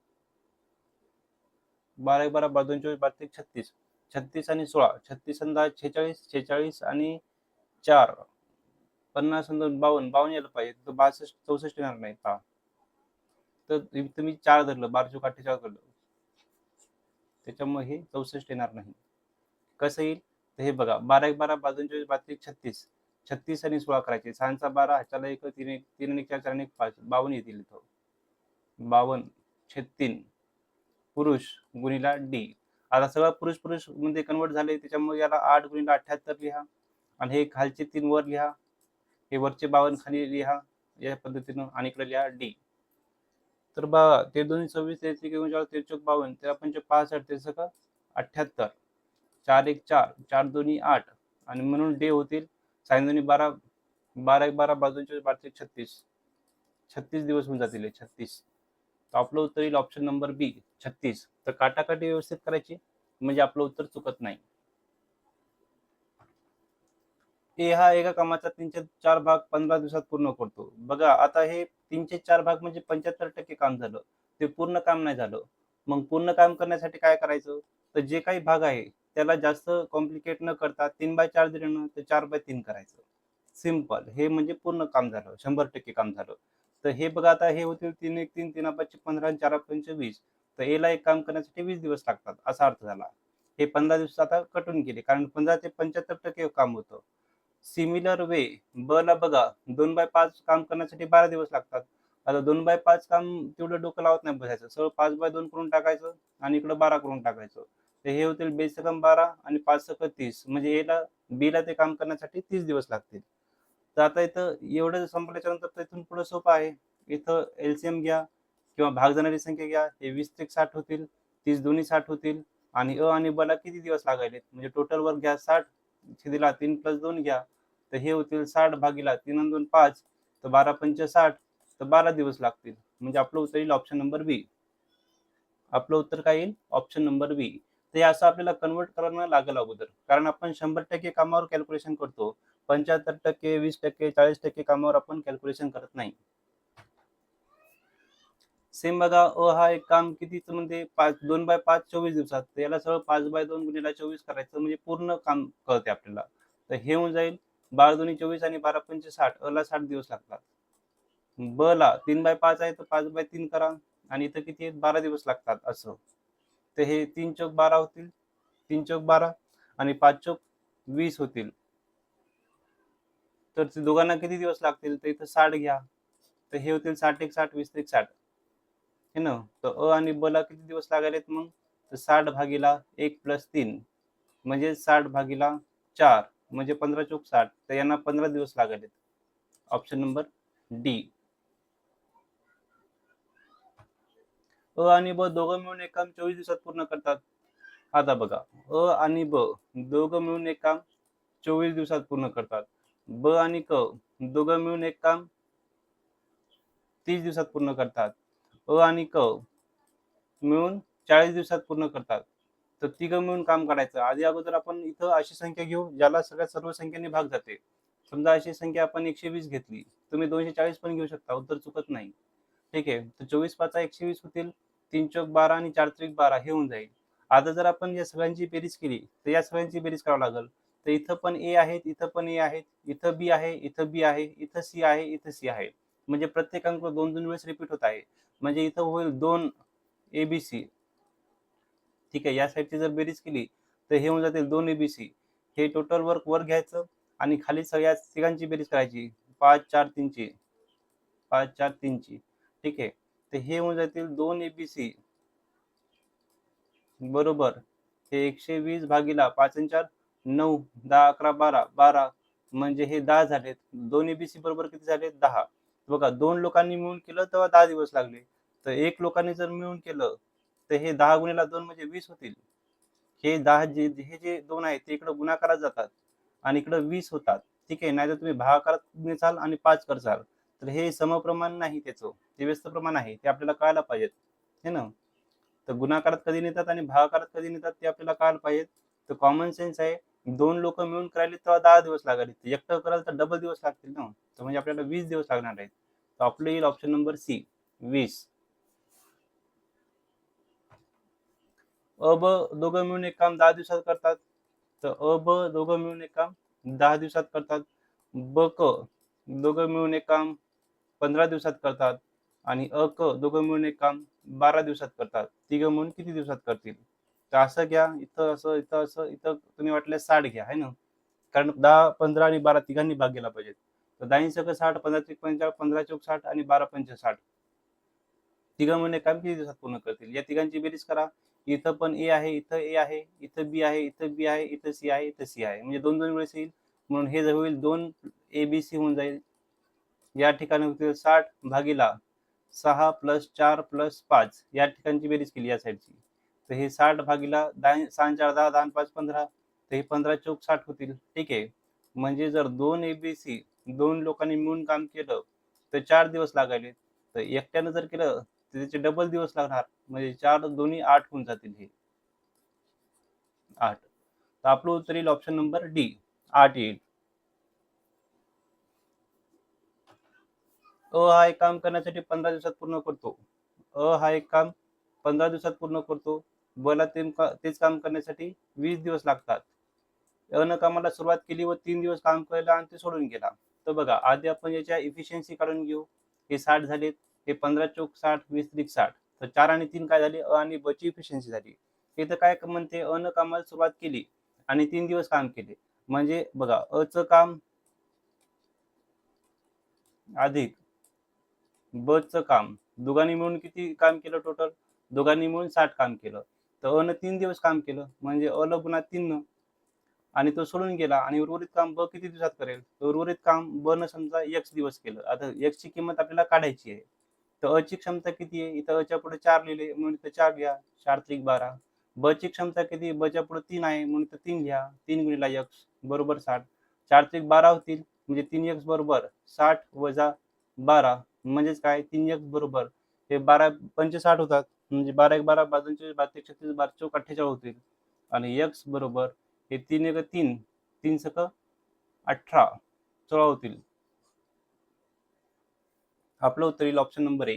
12 1 12 12 2 24 12 3 36. 36 आणि 16, 36 आणि 10 46, 46 आणि 4 50 आणि 2 52, 52 यायला पाहिजे. तर 62 64 येणार नाही पहा. तर इथं मी 4 धरलं, 12 चोक 48 धरलं, त्याच्यामुळे हे 64 येणार नाही. कसं येईल, तर हे बघा 12 1 12 12 2 24 12 3 36. 36 आणि 16 करायचे. 6 12, ह्याच्याला 1 3 1 3 1 4 4 1 5 52 येतील इथं. 52/3 पुरुष गुणिला डी. आता सगळं पुरुष पुरुष मध्ये कन्वर्ट झाले, त्याच्यामुळे याला 8 गुणिला 78 लिहा आणि हे खालचे 3 वर लिहा, हे वरचे 52 खाली लिहा या पद्धतीनं, आणि इकडे लिहा डी. तर बघा 13 2 26 33 39 13 चौक 52 13 पंच 65 13 78 4 1 4 4 2 8 आणि म्हणून डे होतील 6 2 12 12 1 12 12 2 24 12 3 36. 36 दिवस होऊन जातील 36. तर आपलं उत्तर येईल ऑप्शन नंबर बी 36. तर काटाकाटी व्यवस्थित करायची म्हणजे आपलं उत्तर चुकत नाही. ए हा एका कामाचा 3/4 भाग 15 दिवसात पूर्ण करतो. बघा आता हे 3/4 भाग म्हणजे 75% काम झालं. ते पूर्ण काम नाही झालं. मग पूर्ण काम करण्यासाठी काय करायचं, तर जे काही भाग आहे त्याला जास्त कॉम्प्लिकेट न करता 3/4 दिलं ना, तर 4/3 करायचं. सिंपल. हे म्हणजे पूर्ण काम झालं, 100% काम झालं. तर हे बघा आता हे होतील 3 1 3 3 5 15 आणि 4 5 20. तर एला एक काम करण्यासाठी 20 दिवस लागतात असा अर्थ झाला. हे 15 दिवस आता कटून गेले, कारण 15 ते 75% काम होतं. सिमिलर वे ब ला बघा 2/5 काम करण्यासाठी 12 दिवस लागतात. आता 2/5 काम तेवढं डोकं लावत नाही बसायचं, सरळ 5/2 करून टाकायचं आणि इकडं 12 करून टाकायचं. तर हे होतील 2 12 आणि 5 30, म्हणजे एला बी ला ते काम करण्यासाठी 30 दिवस लागतील. तर आता इथं एवढं संपल्याच्या नंतर इथून पुढे सोपं आहे. इथं एलसीएम घ्या किंवा भाग जाणारी संख्या घ्या. हे 20 ते 60 होतील, 30 दोन्ही 60 होतील आणि अ आणि ब ला किती दिवस लागायलेत, म्हणजे टोटल वर घ्या 60, छेदीला 3 + 2 घ्या, तर हे होतील 60 भागीला 3 आणि 2 5, तर 12 पंच 60, तर 12 दिवस लागतील. म्हणजे आपलं उत्तर येईल ऑप्शन नंबर बी. आपलं उत्तर काय येईल, ऑप्शन नंबर बी. तर हे असं आपल्याला कन्वर्ट करायला लागेल अगोदर, कारण आपण 100% कामावर कॅल्क्युलेशन करतो. 75%, 20%, 40% कामावर आपण कॅल्क्युलेशन करत नाही. सेम बघा अ हा एक काम कितीच म्हणजे 2/5 24 दिवसात. तर याला सरळ 5/2 गुणिला 24 करायचं, म्हणजे पूर्ण काम कळते आपल्याला. तर हे होऊन जाईल 12 दुनी 24 आणि 12 पंचे 60. अ ला 60 दिवस लागतात. ब ला 3/5 आहे तर 5/3 करा आणि इथं किती आहेत 12 दिवस लागतात असं. तर हे 3 चौक 12 होतील, 3 चौक 12 आणि 5 चौक 20 होतील. तर ते दोघांना किती दिवस लागतील, तर इथं 60 घ्या. तर हे होतील 60 1 60 20 1 60 हे ना. तर अ आणि ब ला किती दिवस लागायलेत मग, तर 60 भागीला 1 + 3 म्हणजे 60 भागीला 4 म्हणजे 15 चौक 60. तर यांना 15 दिवस लागायलेत. Option number D. अ आणि ब दोघं मिळून एक काम 24 दिवसात पूर्ण करतात. आता बघा अ आणि ब दोघं मिळून एक काम 24 दिवसात पूर्ण करतात. ब आणि क दोघं मिळून एक काम 30 दिवसात पूर्ण करतात. अ आणि क मिळून 40 दिवसात पूर्ण करतात. तर तिघं मिळून काम करायचं. आधी अगोदर आपण इथं अशी संख्या घेऊ ज्याला सगळ्या सर्व संख्यांनी भाग जाते. समजा अशी संख्या आपण 120 घेतली, तुम्ही 240 पण घेऊ शकता, उत्तर चुकत नाही. ठीक आहे. तर 24 5 120 होतील, 3 चौक 12 आणि 4 त्रिक 12 हे होऊन जाईल. आता जर आपण या सगळ्यांची बेरीज केली, तर या सगळ्यांची बेरीज करावी लागेल. तर इथं पण ए आहेत, इथं पण ए आहेत, इथं बी आहे, इथं बी आहे, इथं सी आहे, इथं सी आहे. म्हणजे प्रत्येक अंक 2-2 वेळेस रिपीट होत आहे. म्हणजे इथं होईल 2 एबीसी. ठीक आहे. या साईडची जर बेरीज केली, तर हे होऊन जातील 2 एबीसी. हे टोटल वर घ्यायचं आणि खाली सगळ्या तिघांची बेरीज करायची. 5 4 3 ची. 5 4 3 ची. ठीक आहे. तर हे होऊन जातील 2 एबीसी बरोबर हे 120 भागीला 5 आणि 4 9 10 11 12 12 म्हणजे हे 10 झालेत. 2 एबीसी बरोबर किती झाले? 10. बघा 2 लोकांनी मिळून केलं तेव्हा 10 दिवस लागले. तर 1 लोकांनी जर मिळून केलं तर हे 10 गुणिले 2 म्हणजे 20 होतील. हे 10 हे जे 2 आहेत ते इकडे गुणाकारात जातात आणि इकडे 20 होतात. ठीक आहे. नाहीतर तुम्ही भागाकारात नेसाल आणि 5 करसाल. तर हे समप्रमाण नाही त्याचं. ते व्यस्त प्रमाण आहे. ते आपल्याला कळायला पाहिजे. है ना? तर गुणाकारात कधी नेतात आणि भागाकारात कधी नेतात ते आपल्याला कळायला पाहिजे. तर कॉमन सेन्स आहे. 2 लोक मिळून करायले तेव्हा 10 दिवस लागले. एकटं कराल तर डबल दिवस लागतील ना. तर म्हणजे आपल्याला 20 दिवस लागणार आहेत. तर आपलं येईल ऑप्शन नंबर सी 20. अ, ब दोघं मिळून एक काम 10 दिवसात करतात. तर अ, ब दोघं मिळून एक काम 10 दिवसात करतात. ब, क दोघं मिळून एक काम 15 दिवसात करतात आणि अ, क दोघं मिळून एक काम 12 दिवसात करतात. तिघं मिळून किती दिवसात करतील? तर असं घ्या, इथं असं, इथं असं, इथं तुम्ही वाटल्यास 60 घ्या, आहे ना? कारण 10, 15 आणि 12 तिघांनी भाग गेला पाहिजे. तर 10 सक 60, 15 त्रिक 45, 15 चौक 60 आणि 12 पंचे 60. तिघं मिळून एक काम किती दिवसात पूर्ण करतील? या तिघांची बेरीज करा. इथं पण ए आहे, इथं ए आहे, इथं बी आहे, इथं बी आहे, इथं सी आहे, इथं सी आहे. म्हणजे 2-2 वेळेस येईल. म्हणून हे जर होईल 2 एबीसी होऊन जाईल. या ठिकाणी होतील 60 भागीला 6 प्लस 4 प्लस 5 या ठिकाणची बेरीज केली या साईडची. तर हे 60 भागीला 10 6 4 10 10 5 15 तर हे 15 चौक 60 होतील. ठीक आहे. म्हणजे जर 2 एबीसी 2 लोकांनी मिळून काम केलं तर 4 दिवस लागायले. तर एकट्यानं जर केलं तर त्याचे डबल दिवस लागणार. म्हणजे 4 दोन्ही 8 होऊन जातील हे. 8. तर आपलं उत्तर येईल ऑप्शन नंबर डी 8 येईल. अ हा एक काम करण्यासाठी 15 दिवसात पूर्ण करतो. अ हा एक काम 15 दिवसात पूर्ण करतो. ब ला तेच काम करण्यासाठी 20 दिवस लागतात. अ न कामाला सुरुवात केली व 3 दिवस काम केलं आणि ते सोडून गेला. तर बघा आधी आपण याच्या इफिशियन्सी काढून घेऊ. हे 60 झालेत. हे 15 चौक 60, 20 त्रिक 60. तर 4 आणि 3 काय झाले? अ आणि ब ची इफिशियन्सी झाली. इथं काय म्हणते अ न कामाला सुरुवात केली आणि 3 दिवस काम केले. म्हणजे बघा अ चं काम अधिक ब चं काम दोघांनी मिळून किती काम केलं टोटल? दोघांनी मिळून 60 काम केलं. तर अ न 3 दिवस काम केलं. म्हणजे अ ला गुणा 3 न आणि तो सोडून गेला आणि उर्वरित काम ब किती दिवसात करेल? तर उर्वरित काम ब न समजा x दिवस केलं. आता x ची किंमत आपल्याला काढायची आहे. तर अ ची क्षमता किती आहे? इथं अच्या पुढे 4 लिहिले म्हणून इथं 4 लिहा. 4 त्रिक 12. ब ची क्षमता किती आहे? ब च्या पुढे 3 आहे म्हणून इथं 3 लिहा. 3 गुणिला x बरोबर 60. 4 त्रिक 12 होतील म्हणजे 3x बरोबर 60 वजा 12 म्हणजेच काय 3x बरोबर हे 12 पंचे 60 होतात. म्हणजे 12 1 12 12 32 36 12 चौक 48 होतील आणि x बरोबर हे 3 एक 3 3 सक 18 16 होतील. आपलं उत्तर येईल ऑप्शन नंबर ए.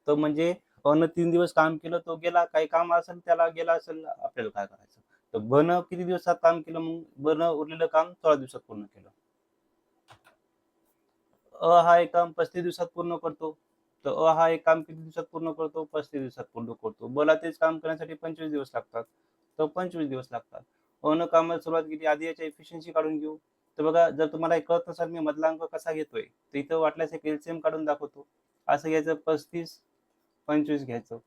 तर म्हणजे अ न 3 दिवस काम केलं तो गेला. काही काम असेल त्याला गेला असेल आपल्याला काय करायचं? तर ब न किती दिवसात काम केलं मग? ब न उरलेलं काम 16 दिवसात पूर्ण केलं. अ हा एक काम 35 दिवसात पूर्ण करतो. तर अ हा एक काम किती दिवसात पूर्ण करतो? 35 दिवसात पूर्ण करतो. ब ला तेच काम करण्यासाठी 25 दिवस लागतात. तर 25 दिवस लागतात. अ न कामाला सुरुवात केली. आधी याची एफिशियन्सी काढून घेऊ. तर बघा जर तुम्हाला हे कळत नसेल मी मधला अंक कसा घेतोय, तर इथं वाटल्यास एक एलसीएम काढून दाखवतो. असं घ्यायचं 35, 25 घ्यायचं.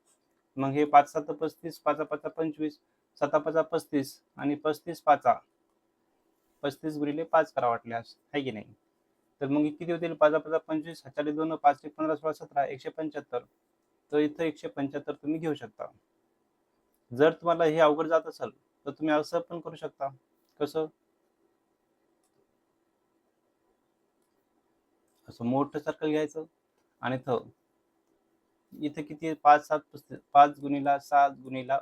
मग हे 5 7 35, 5 5 25, 7 5 35 आणि 35 5 35 गुणिले 5 करा वाटल्यास, आहे की नाही? तर मग किती होतील? 5 5 25, 4 2 5 1 15 16 17 175. तर इथं 175 तुम्ही घेऊ शकता. जर तुम्हाला हे अवघड जात असेल, तर तुम्ही असं पण करू शकता. कसं? असं मोठं सर्कल घ्यायचं आणि इथं किती आहे? 5 7 35 5 गुणिला 7 गुणिला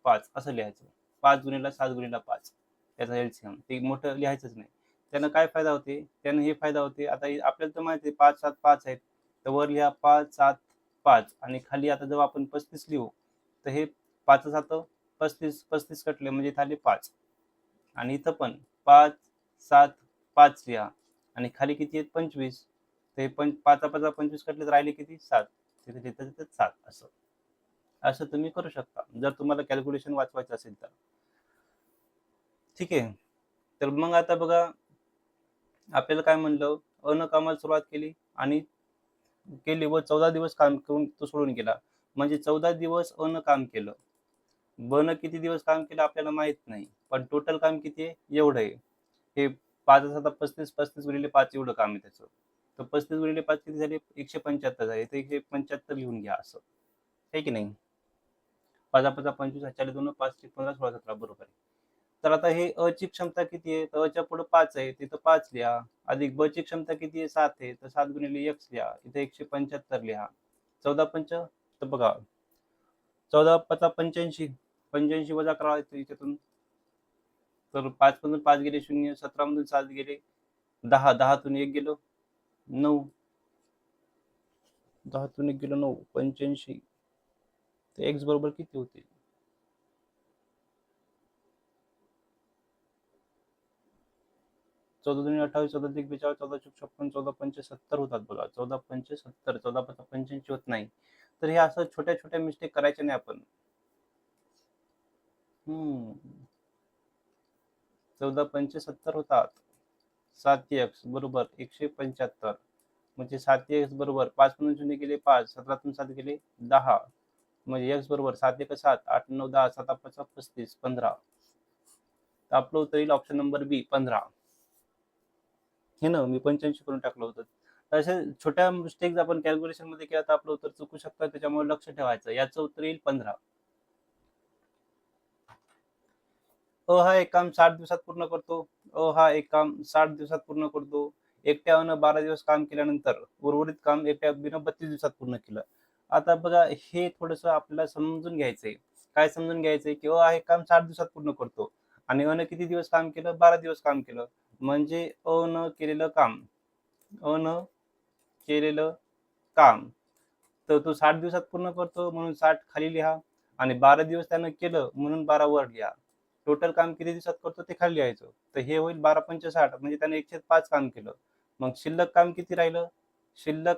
5 असं लिहायचं. 5 गुणिला 7 गुणिला 5 याचा एलसीएम. ते मोठं लिहायचंच नाही. त्यानं काय फायदा होते, त्यानं हे फायदा होते. आता आपल्याला तर माहिती आहे 5, 7, 5 आहेत. तर वर लिहा 5, 7, 5 आणि खाली आता जेव्हा आपण 35 लिहू, तर हे 5 7 35, 35 कटले म्हणजे झाले 5 आणि इथं पण 5, 7, 5 लिहा आणि खाली किती आहेत 25. तर हे 5 5 25 कटले तर राहिले किती 7. तिथे तिथे तिथे 7 असं. असं तुम्ही करू शकता जर तुम्हाला कॅल्क्युलेशन वाचवायचं असेल तर. ठीक आहे. तर मग आता बघा आपल्याला काय म्हणलं, अ कामाला सुरुवात केली आणि केली व 14 दिवस काम करून तो सोडून गेला. म्हणजे 14 दिवस अ काम केलं. ब किती दिवस काम केलं आपल्याला माहित नाही. पण टोटल काम किती आहे? एवढं आहे. हे 5 7 35, 35 गुणिले 5 एवढं काम आहे त्याचं. तर 35 गुणिले 5 किती झाले? 175 झाले. तर 175 लिहून घ्या असं. आहे की नाही? 5 5 25 4 2 5 15 16 17 बरोबर आहे. तर आता हे अ ची क्षमता किती आहे? तर अच्या पुढे 5 आहे. तिथं 5 लिहा. अधिक ब ची क्षमता किती आहे? 7 आहे. तर 7 गुणिले x लिहा. इथे 175 लिहा. 14 पंच तर बघा 14 5 85. 85 वजा करावा लागतो याच्यातून. तर 5 मधून 5 गेले 0, 17 मधून 7 गेले 10, 10 तून 1 गेलो 9, 10 तून 1 गेलो 9, 85. तर x बरोबर किती होतील? 14 दुनी 28, 14 त्रिक 42, 14 चौक 56, 14 पंचे 70 होतात बघा. 14 पंचे 70, 14 5 85 होत नाही. तर हे असं छोट्या छोट्या मिस्टेक करायचे नाही आपण. 14 पंचे 70 होतात. 7x बरोबर 175. म्हणजे 7x बरोबर 5 मधून 0 गेले 5, 17 तून 7 गेले 10. म्हणजे x बरोबर 7 1 7, 8 9 10, 7 5 35, 15. तर आपलं उत्तर येईल ऑप्शन नंबर बी 15. हे ना मी 85 करून टाकलं होतं. तर अशा छोट्या मिस्टेक्स आपण कॅल्क्युलेशन मध्ये केल्या तर आपलं उत्तर चुकू शकतं. त्याच्यामुळे लक्ष ठेवायचं. याचं उत्तर येईल 15. अ हा एक काम 60 दिवसात पूर्ण करतो. अ हा एक काम 60 दिवसात पूर्ण करतो. एकट्या अ 12 दिवस काम केल्यानंतर उर्वरित काम एकट्या बी 32 दिवसात पूर्ण केलं. आता बघा हे थोडंसं आपल्याला समजून घ्यायचंय. काय समजून घ्यायचंय की अ हा एक काम 60 दिवसात पूर्ण करतो आणि अ किती दिवस काम केलं? 12 दिवस काम केलं. म्हणजे अ केलेलं काम अ केलेलं काम तर तो 60 दिवसात पूर्ण करतो म्हणून 60 खाली लिहा आणि 12 दिवस त्यानं केलं म्हणून 12 वर लिहा. टोटल काम किती दिवसात करतो ते खाली लिहायचं. तर हे होईल 12 पंचे 60 म्हणजे त्याने 105 काम केलं. मग शिल्लक काम किती राहिलं? शिल्लक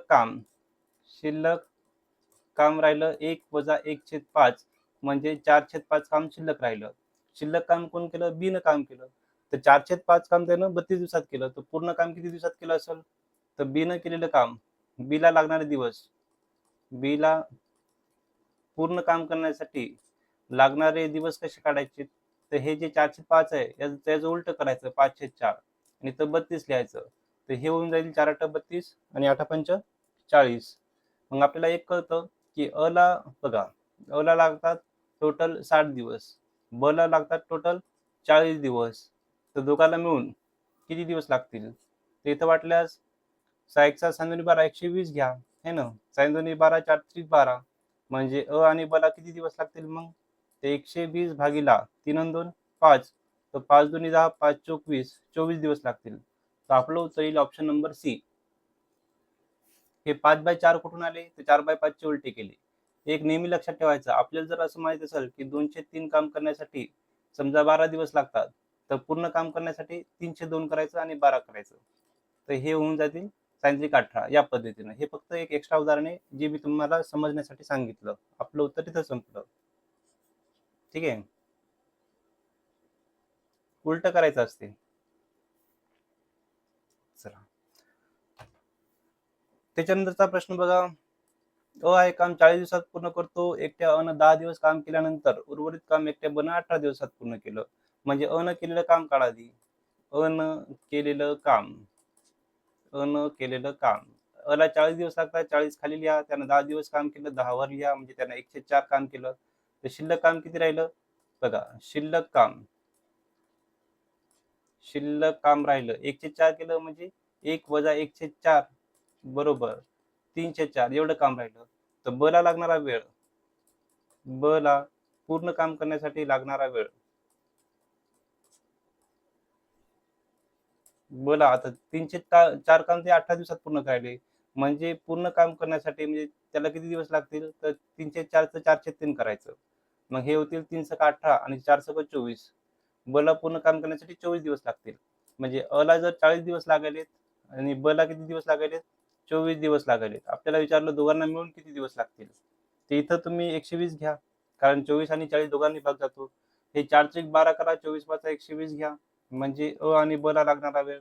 काम राहिलं 1 वजा 1/5 म्हणजे 4/5 काम शिल्लक राहिलं. शिल्लक काम कोण केलं? बी काम केलं. तर 4/5 काम त्यानं 32 दिवसात केलं. तर पूर्ण काम किती दिवसात केलं असेल? तर बी केलेलं काम, बी लागणारे दिवस, बी पूर्ण काम करण्यासाठी लागणारे दिवस कसे काढायचे? तर हे जे 4/5 आहे त्याचं उलट करायचं 5/4 आणि इथं 32 लिहायचं. तर हे होऊन जाईल 4 8 32 आणि 8 पंच 40. मग आपल्याला एक कळतं की अ ला बघा अ ला लागतात टोटल 60 दिवस, ब ला लागतात टोटल 40 दिवस. तर दोघांना मिळून किती दिवस लागतील? तर इथं वाटल्यास 6 1 6 6 12 120 घ्या. है ना? 6 2 12 4 3 12 म्हणजे अ आणि ब ला किती दिवस लागतील मग? ते 120 भागीला 3 अन् 2 5. तर 5 दुनी 10 5 चोक 20, 24 दिवस लागतील. तर आपलं उत्तर येईल ऑप्शन नंबर सी. हे 5/4 कुठून आले? तर 4/5 चे उलटे केले. एक नेहमी लक्षात ठेवायचं आपल्याला जर असं माहित असेल की 203 काम करण्यासाठी समजा 12 दिवस लागतात. तर पूर्ण काम करण्यासाठी 302 करायचं आणि 12 करायचं. तर हे होऊन जातील 18 या पद्धतीने. हे फक्त एक एक्स्ट्रा उदाहरण आहे जे मी तुम्हाला समजण्यासाठी सांगितलं. आपलं उत्तर तिथं संपलं. ठीक आहे. उलट करायचं असते. चला. त्याच्यानंतरचा प्रश्न बघा. अ आहे काम 40 दिवसात पूर्ण करतो. एकट्या अ 10 दिवस काम केल्यानंतर उर्वरित काम एकट्या ब 18 दिवसात पूर्ण केलं. म्हणजे अ केलेलं काम काढा आधी. अ केलेलं काम. केलेलं काम. अ ला 40 दिवस लागतात. 40 खाली लिहा. त्यानं 10 दिवस काम केलं. 10 वर लिहा. म्हणजे त्यानं 104 काम केलं. तर शिल्लक काम किती राहिलं? बघा शिल्लक काम राहिलं 104 केलं म्हणजे 1 वजा 104 बरोबर 304 एवढं काम राहिलं. तर ब ला लागणारा वेळ, ब ला पूर्ण काम करण्यासाठी लागणारा वेळ बोला आता 4 काम ते 18 दिवसात पूर्ण करायले. म्हणजे पूर्ण काम करण्यासाठी म्हणजे त्याला किती दिवस लागतील? तर 304चं 403 करायचं. मग हे होतील 3 × 18 आणि 4 × 24. ब पूर्ण काम करण्यासाठी 24 दिवस लागतील. म्हणजे ला जर 40 दिवस लागायलेत आणि ब किती दिवस लागायलेत? 24 दिवस लागायलेत. आपल्याला विचारलं दोघांना मिळून किती दिवस लागतील? तर इथं तुम्ही 120 घ्या. कारण 24 आणि 40 दोघांनी भाग जातो. हे 4 × 12 करा, 24 × 5 120 घ्या. म्हणजे आणि ब लागणारा वेळ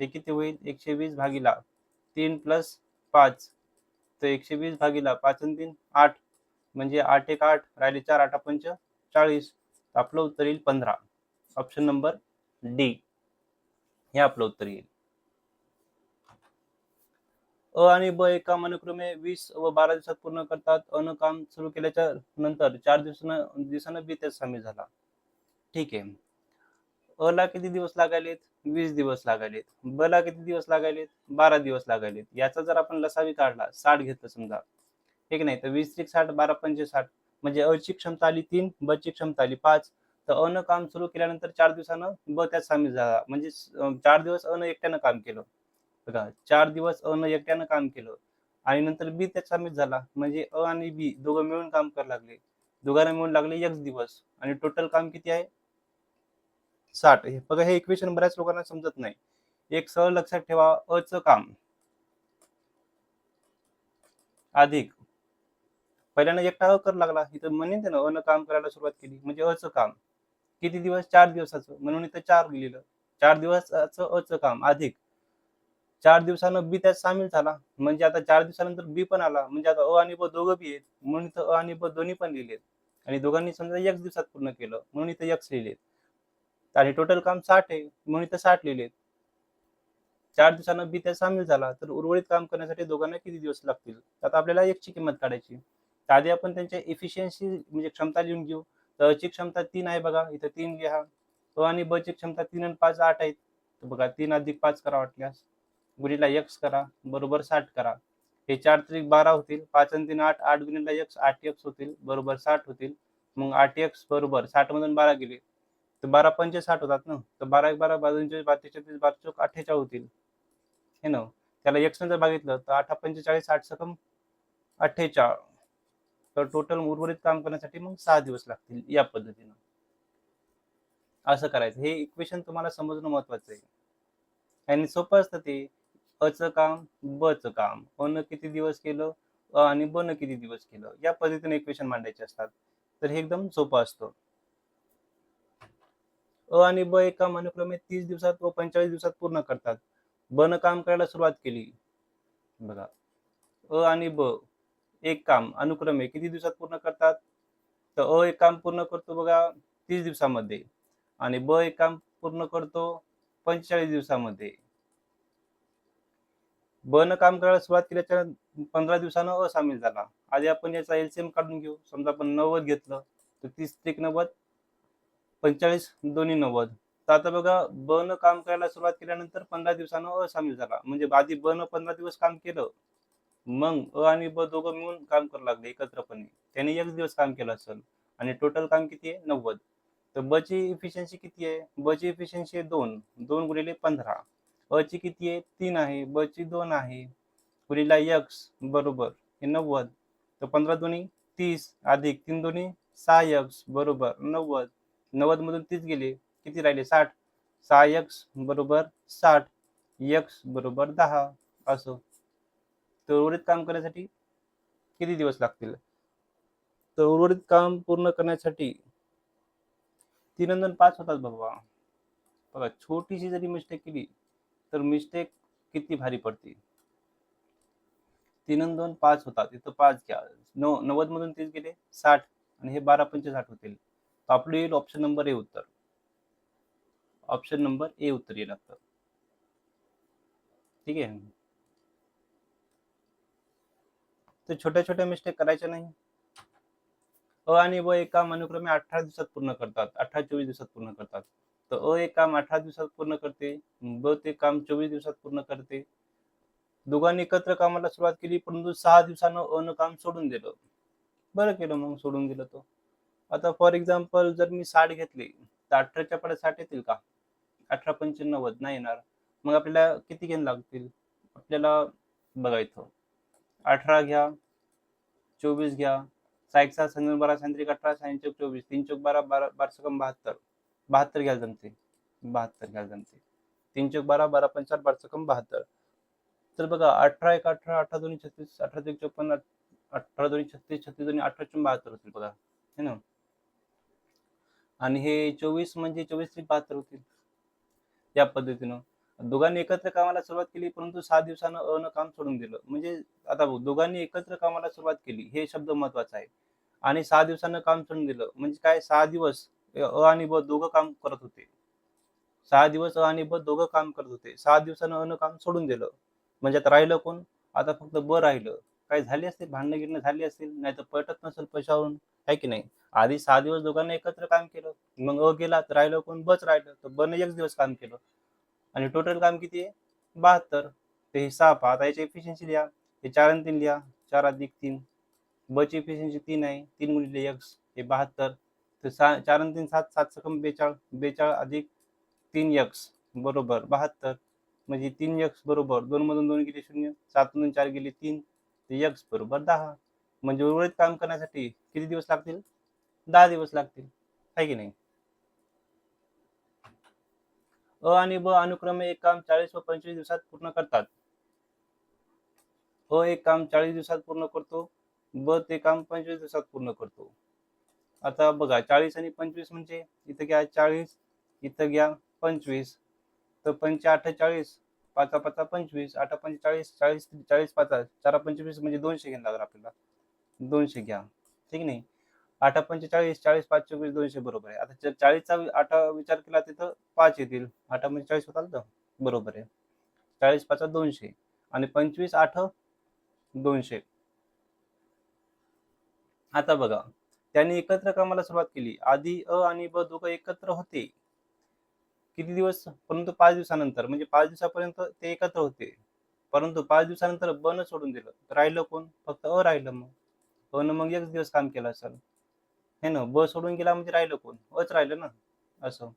हे किती होईल? 120 भागीला 3 + 5 तर 120 भागीला 5 आणि 3 8 म्हणजे 8 1 8 राहिले 4 8 पंच 40. आपलं उत्तर येईल 15. ऑप्शन नंबर डी हे आपलं उत्तर येईल. आणि ब काम अनुक्रमे 20 व 12 दिवसात पूर्ण करतात. काम सुरू केल्याच्या नंतर 4 दिवसानं बी त्यात सामील झाला. ठीक आहे. ला किती दिवस लागायलेत? 20 दिवस लागायलेत. ब किती दिवस लागायलेत? 12 दिवस लागायलेत. याचा जर आपण लसावी काढला, 60 घेतलं समजा. ठीक नाही, तर 20 × 60 12 × 60 म्हणजे ची क्षमता आली 3, ब ची क्षमता आली 5. तर काम सुरू केल्यानंतर 4 दिवसानं ब त्यात सामील झाला. म्हणजे 4 दिवस एकट्यानं काम केलं. बघा 4 दिवस एकट्यानं काम केलं आणि नंतर बी त्यात सामील झाला. म्हणजे आणि बी दोघं मिळून काम करायला लागले. दोघांना मिळून लागले x दिवस आणि टोटल काम किती आहे? 60. बघा हे इक्वेशन बऱ्याच लोकांना समजत नाही. एक सरळ लक्षात ठेवा, चं काम अधिक पहिल्यानं एकटा करायला लागला. इथं म्हणते ना न काम करायला सुरुवात केली म्हणजे चं काम किती दिवस? 4 दिवसाचं म्हणून इथं 4 लिहिलं. 4 दिवसाचं चं काम अधिक 4 दिवसानं बी त्यात सामील झाला. म्हणजे आता 4 दिवसानंतर बी पण आला. म्हणजे आता आणि ब दोघं बी आहेत. म्हणून इथं आणि ब दोन्ही पण लिहिलेत. आणि दोघांनी समजा x दिवसात पूर्ण केलं म्हणून इथं x लिहिलेत. आणि टोटल काम 60 आहे म्हणून इथं 60 लिहिलेत. 4 दिवसानं बी त्यात सामील झाला. तर उर्वरित काम करण्यासाठी दोघांना किती दिवस लागतील? आता आपल्याला x ची किंमत काढायची. तर आधी आपण त्यांच्या एफिशियन्सी म्हणजे क्षमता लिहून घेऊ. तर ची क्षमता 3 आहे बघा. इथं 3 लिहा. आणि ब ची क्षमता 3 आणि 5 8 आहेत. तर बघा 3 + 5 करा वाटल्यास. गुणिला x करा बरोबर 60 करा. हे 4 त्रिक 12 होतील. 5 आणि 3 8 8 गुणिले x 8x होतील बरोबर 60 होतील. मग 8x बरोबर 60 मधून 12 गेले. तर 12 पंचे 60 होतात ना. तर 12 1 12 12 32 12 चौक 48 होतील. हे ना. त्याला x ने जर बघितलं तर 8 45 8 सकम 48. तर टोटल उर्वरित काम करण्यासाठी मग 6 दिवस लागतील या पद्धतीनं. असं करायचं. हे इक्वेशन तुम्हाला समजणं महत्वाचं आहे. आणि सोपं असतं ते. चं काम, चं काम. न किती दिवस केलं, आणि ब न किती दिवस केलं. या पद्धतीने इक्वेशन मांडायचे असतात. तर हे एकदम सोपं असतं. आणि ब एक काम अनुक्रमे 30 दिवसात व 45 दिवसात पूर्ण करतात. ब न काम करायला सुरुवात केली. बघा. आणि ब एक काम अनुक्रमे किती दिवसात पूर्ण करतात? तर एक काम पूर्ण करतो बघा 30 दिवसामध्ये आणि ब एक काम पूर्ण करतो 45 दिवसामध्ये. ब न काम करायला सुरुवात केल्याच्या 15 दिवसानं सामील झाला. आधी आपण याचा एलसीएम काढून घेऊ. समजा आपण 90 घेतलं तर 30 त्रिक 90 45 दोन्ही 90. तर आता बघा ब न काम करायला सुरुवात केल्यानंतर 15 दिवसानं सामील झाला. म्हणजे आधी ब न 15 दिवस काम केलं. मग आणि ब दोघं मिळून काम करू लागले एकत्रपणे. त्यांनी 1 दिवस काम केलं असेल आणि टोटल काम किती आहे? 90. तर ब ची इफिशियन्सी किती आहे? ब ची इफिशियन्सी आहे 2. 2 गुणिले 15. ची किती आहे? 3 आहे. ब ची 2 आहे. गुणिला x बरोबर हे 90. तर 15 दोन्ही 30 अधिक 3 दोन्ही 6x बरोबर 90. 90 मधून 30 गेले. किती राहिले? 60. 6x बरोबर 60. x बरोबर 10 असं. तर उर्वरित काम करण्यासाठी किती दिवस लागतील? तर उर्वरित काम पूर्ण करण्यासाठी 3 आणि 2 5 होतात बाबा. बघा छोटीशी जरी मिस्टेक केली तर मिस्टेक किती भारी पडते. 3 आणि 2 5 होतात. इथं 5 घ्या. 90 मधून 30 गेले 60 आणि हे 12 पंचे 60 होतील. तर आपलं येईल ऑप्शन नंबर ए उत्तर. ऑप्शन नंबर ए उत्तर येईल आपलं. ठीक आहे. तर छोट्या छोट्या मिस्टेक करायच्या नाही. आणि ब एक काम अनुक्रमे 18 दिवसात पूर्ण करतात. 18-24 दिवसात पूर्ण करतात. तर एक काम 18 दिवसात पूर्ण करते. ब ते काम 24 दिवसात पूर्ण करते. दोघांनी एकत्र कामाला सुरुवात केली परंतु 6 दिवसानं न काम सोडून दिलं. बरं केलं मग सोडून दिलं तो. आता फॉर एक्झाम्पल जर मी 60 घेतले तर 18च्या पुढे 60 येतील का? 18 पंचे 90 नाही येणार. मग आपल्याला किती घेणं लागतील? आपल्याला बघा इथं 18 घ्या, 24 घ्या, 6 एक 6 6 12 6 3 18 6 चौक 24 3 चौक 12 12 12 सकम 72 72 घ्यायला जमते. 72 घ्यायला जमते. 3 चौक 12 12 पंचावन्न 12 सकम 72. तर बघा 18 एक 18 18 दोन्ही 36 18 एक 54 18 दोन्ही 36 36 दोन्ही 18 चौक 72 होतील बघा. है ना? आणि हे 24 म्हणजे 24 त्रिक 72 होतील. या पद्धतीनं. दोघांनी एकत्र कामाला सुरुवात केली, परंतु 6 दिवसानं अ काम सोडून दिलं. म्हणजे आता बघ, दोघांनी एकत्र कामाला सुरुवात केली, हे शब्द महत्त्वाचा आहे. आणि 6 दिवसानं काम सोडून दिलं. म्हणजे काय 6 दिवस अ आणि ब दोघं काम करत होते. 6 दिवस अ आणि ब दोघं काम करत होते. 6 दिवसानं अ काम सोडून दिलं. म्हणजे आता राहिलं कोण? आता फक्त ब राहिलं. काय झाली असतील, भांडणं-गिंडणं झाली असतील, नाहीतर पटत नसेल पैशावरून, आहे की नाही? आधी 6 दिवस दोघांनी एकत्र काम केलं. मग अ गेला, तर राहिलं कोण? बच राहिलं. तर बने 1 दिवस काम केलं. आणि टोटल काम किती आहे? 72. तर हे 6 पहा. आता याची एफिशियन्सी लिहा. हे 4 आणि 3 लिहा. 4 अधिक 3. ब ची एफिशियन्सी 3 आहे. 3 गुणिले x हे 72. तर 4 आणि 3 7 7 सकम 42. 42 अधिक 3x बरोबर 72. म्हणजे 3x बरोबर 2 मधून 2 गेले 0. 7 मधून 4 गेले 3. तर x बरोबर 10. म्हणजे उर्वरित काम करण्यासाठी किती दिवस लागतील? 10 दिवस लागतील. आहे की नाही? अ आणि ब अनुक्रमे एक काम 40 व 25 दिवसात पूर्ण करतात. अ एक काम 40 दिवसात पूर्ण करतो. ब ते काम 25 दिवसात पूर्ण करतो. आता बघा 40 आणि 25 म्हणजे इथं घ्या 40, इथं घ्या 25. तर 5 8 40, 5 5 25, 8 5 40, 40 40 5 4 25 म्हणजे 200 घ्यायला लागणार आपल्याला. 200 घ्या. ठीक नाही? 8 5 40, 40 5 24 200 बरोबर आहे. आता जर 40चा 8 विचार केला तिथं 5 येतील. 8 म्हणजे 40 होत आलं तर? बरोबर आहे. 40 5 200 आणि 25 8 200. आता बघा, त्यांनी एकत्र कामाला सुरुवात केली. आधी अ आणि ब दोघं एकत्र होते. किती दिवस? परंतु 5 दिवसानंतर म्हणजे 5 दिवसापर्यंत ते एकत्र होते. परंतु 5 दिवसानंतर ब न सोडून दिलं. राहिलं कोण? फक्त अ राहिलं मग. अ न मग 1 दिवस काम केलं असेल. हे ना? ब सोडून गेला म्हणजे राहिलं कोण? अच राहिलं ना? असं.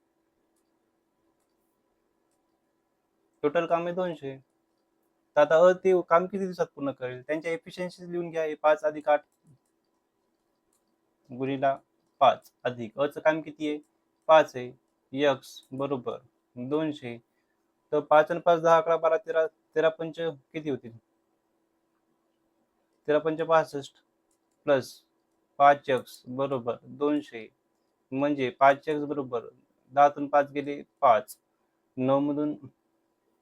टोटल काम आहे 200. तर आता अ ते काम किती दिवसात पूर्ण करेल? त्यांच्या एफिशियन्सी लिहून घ्या. 5 अधिक 8 गुणिले 5 अधिक अ चं काम किती आहे? 5 आहे. x बरोबर 200. तर 5 आणि 5 10 11 12 13 13 पंच किती होतील? 13 पंच 65 प्लस 5x बरोबर 200. म्हणजे 5x बरोबर 10 तून 5 गेले 5. 9 मधून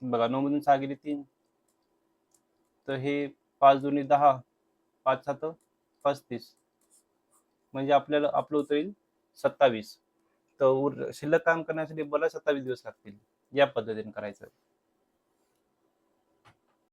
बघा 9 मधून 6 गेले 3. तर हे 5 दुनी 10, 5 7 35. म्हणजे आपल्याला आपलं उत्तर येईल 27. तर शिल्लक काम करण्यासाठी मला 27 दिवस लागतील. या पद्धतीने करायचं.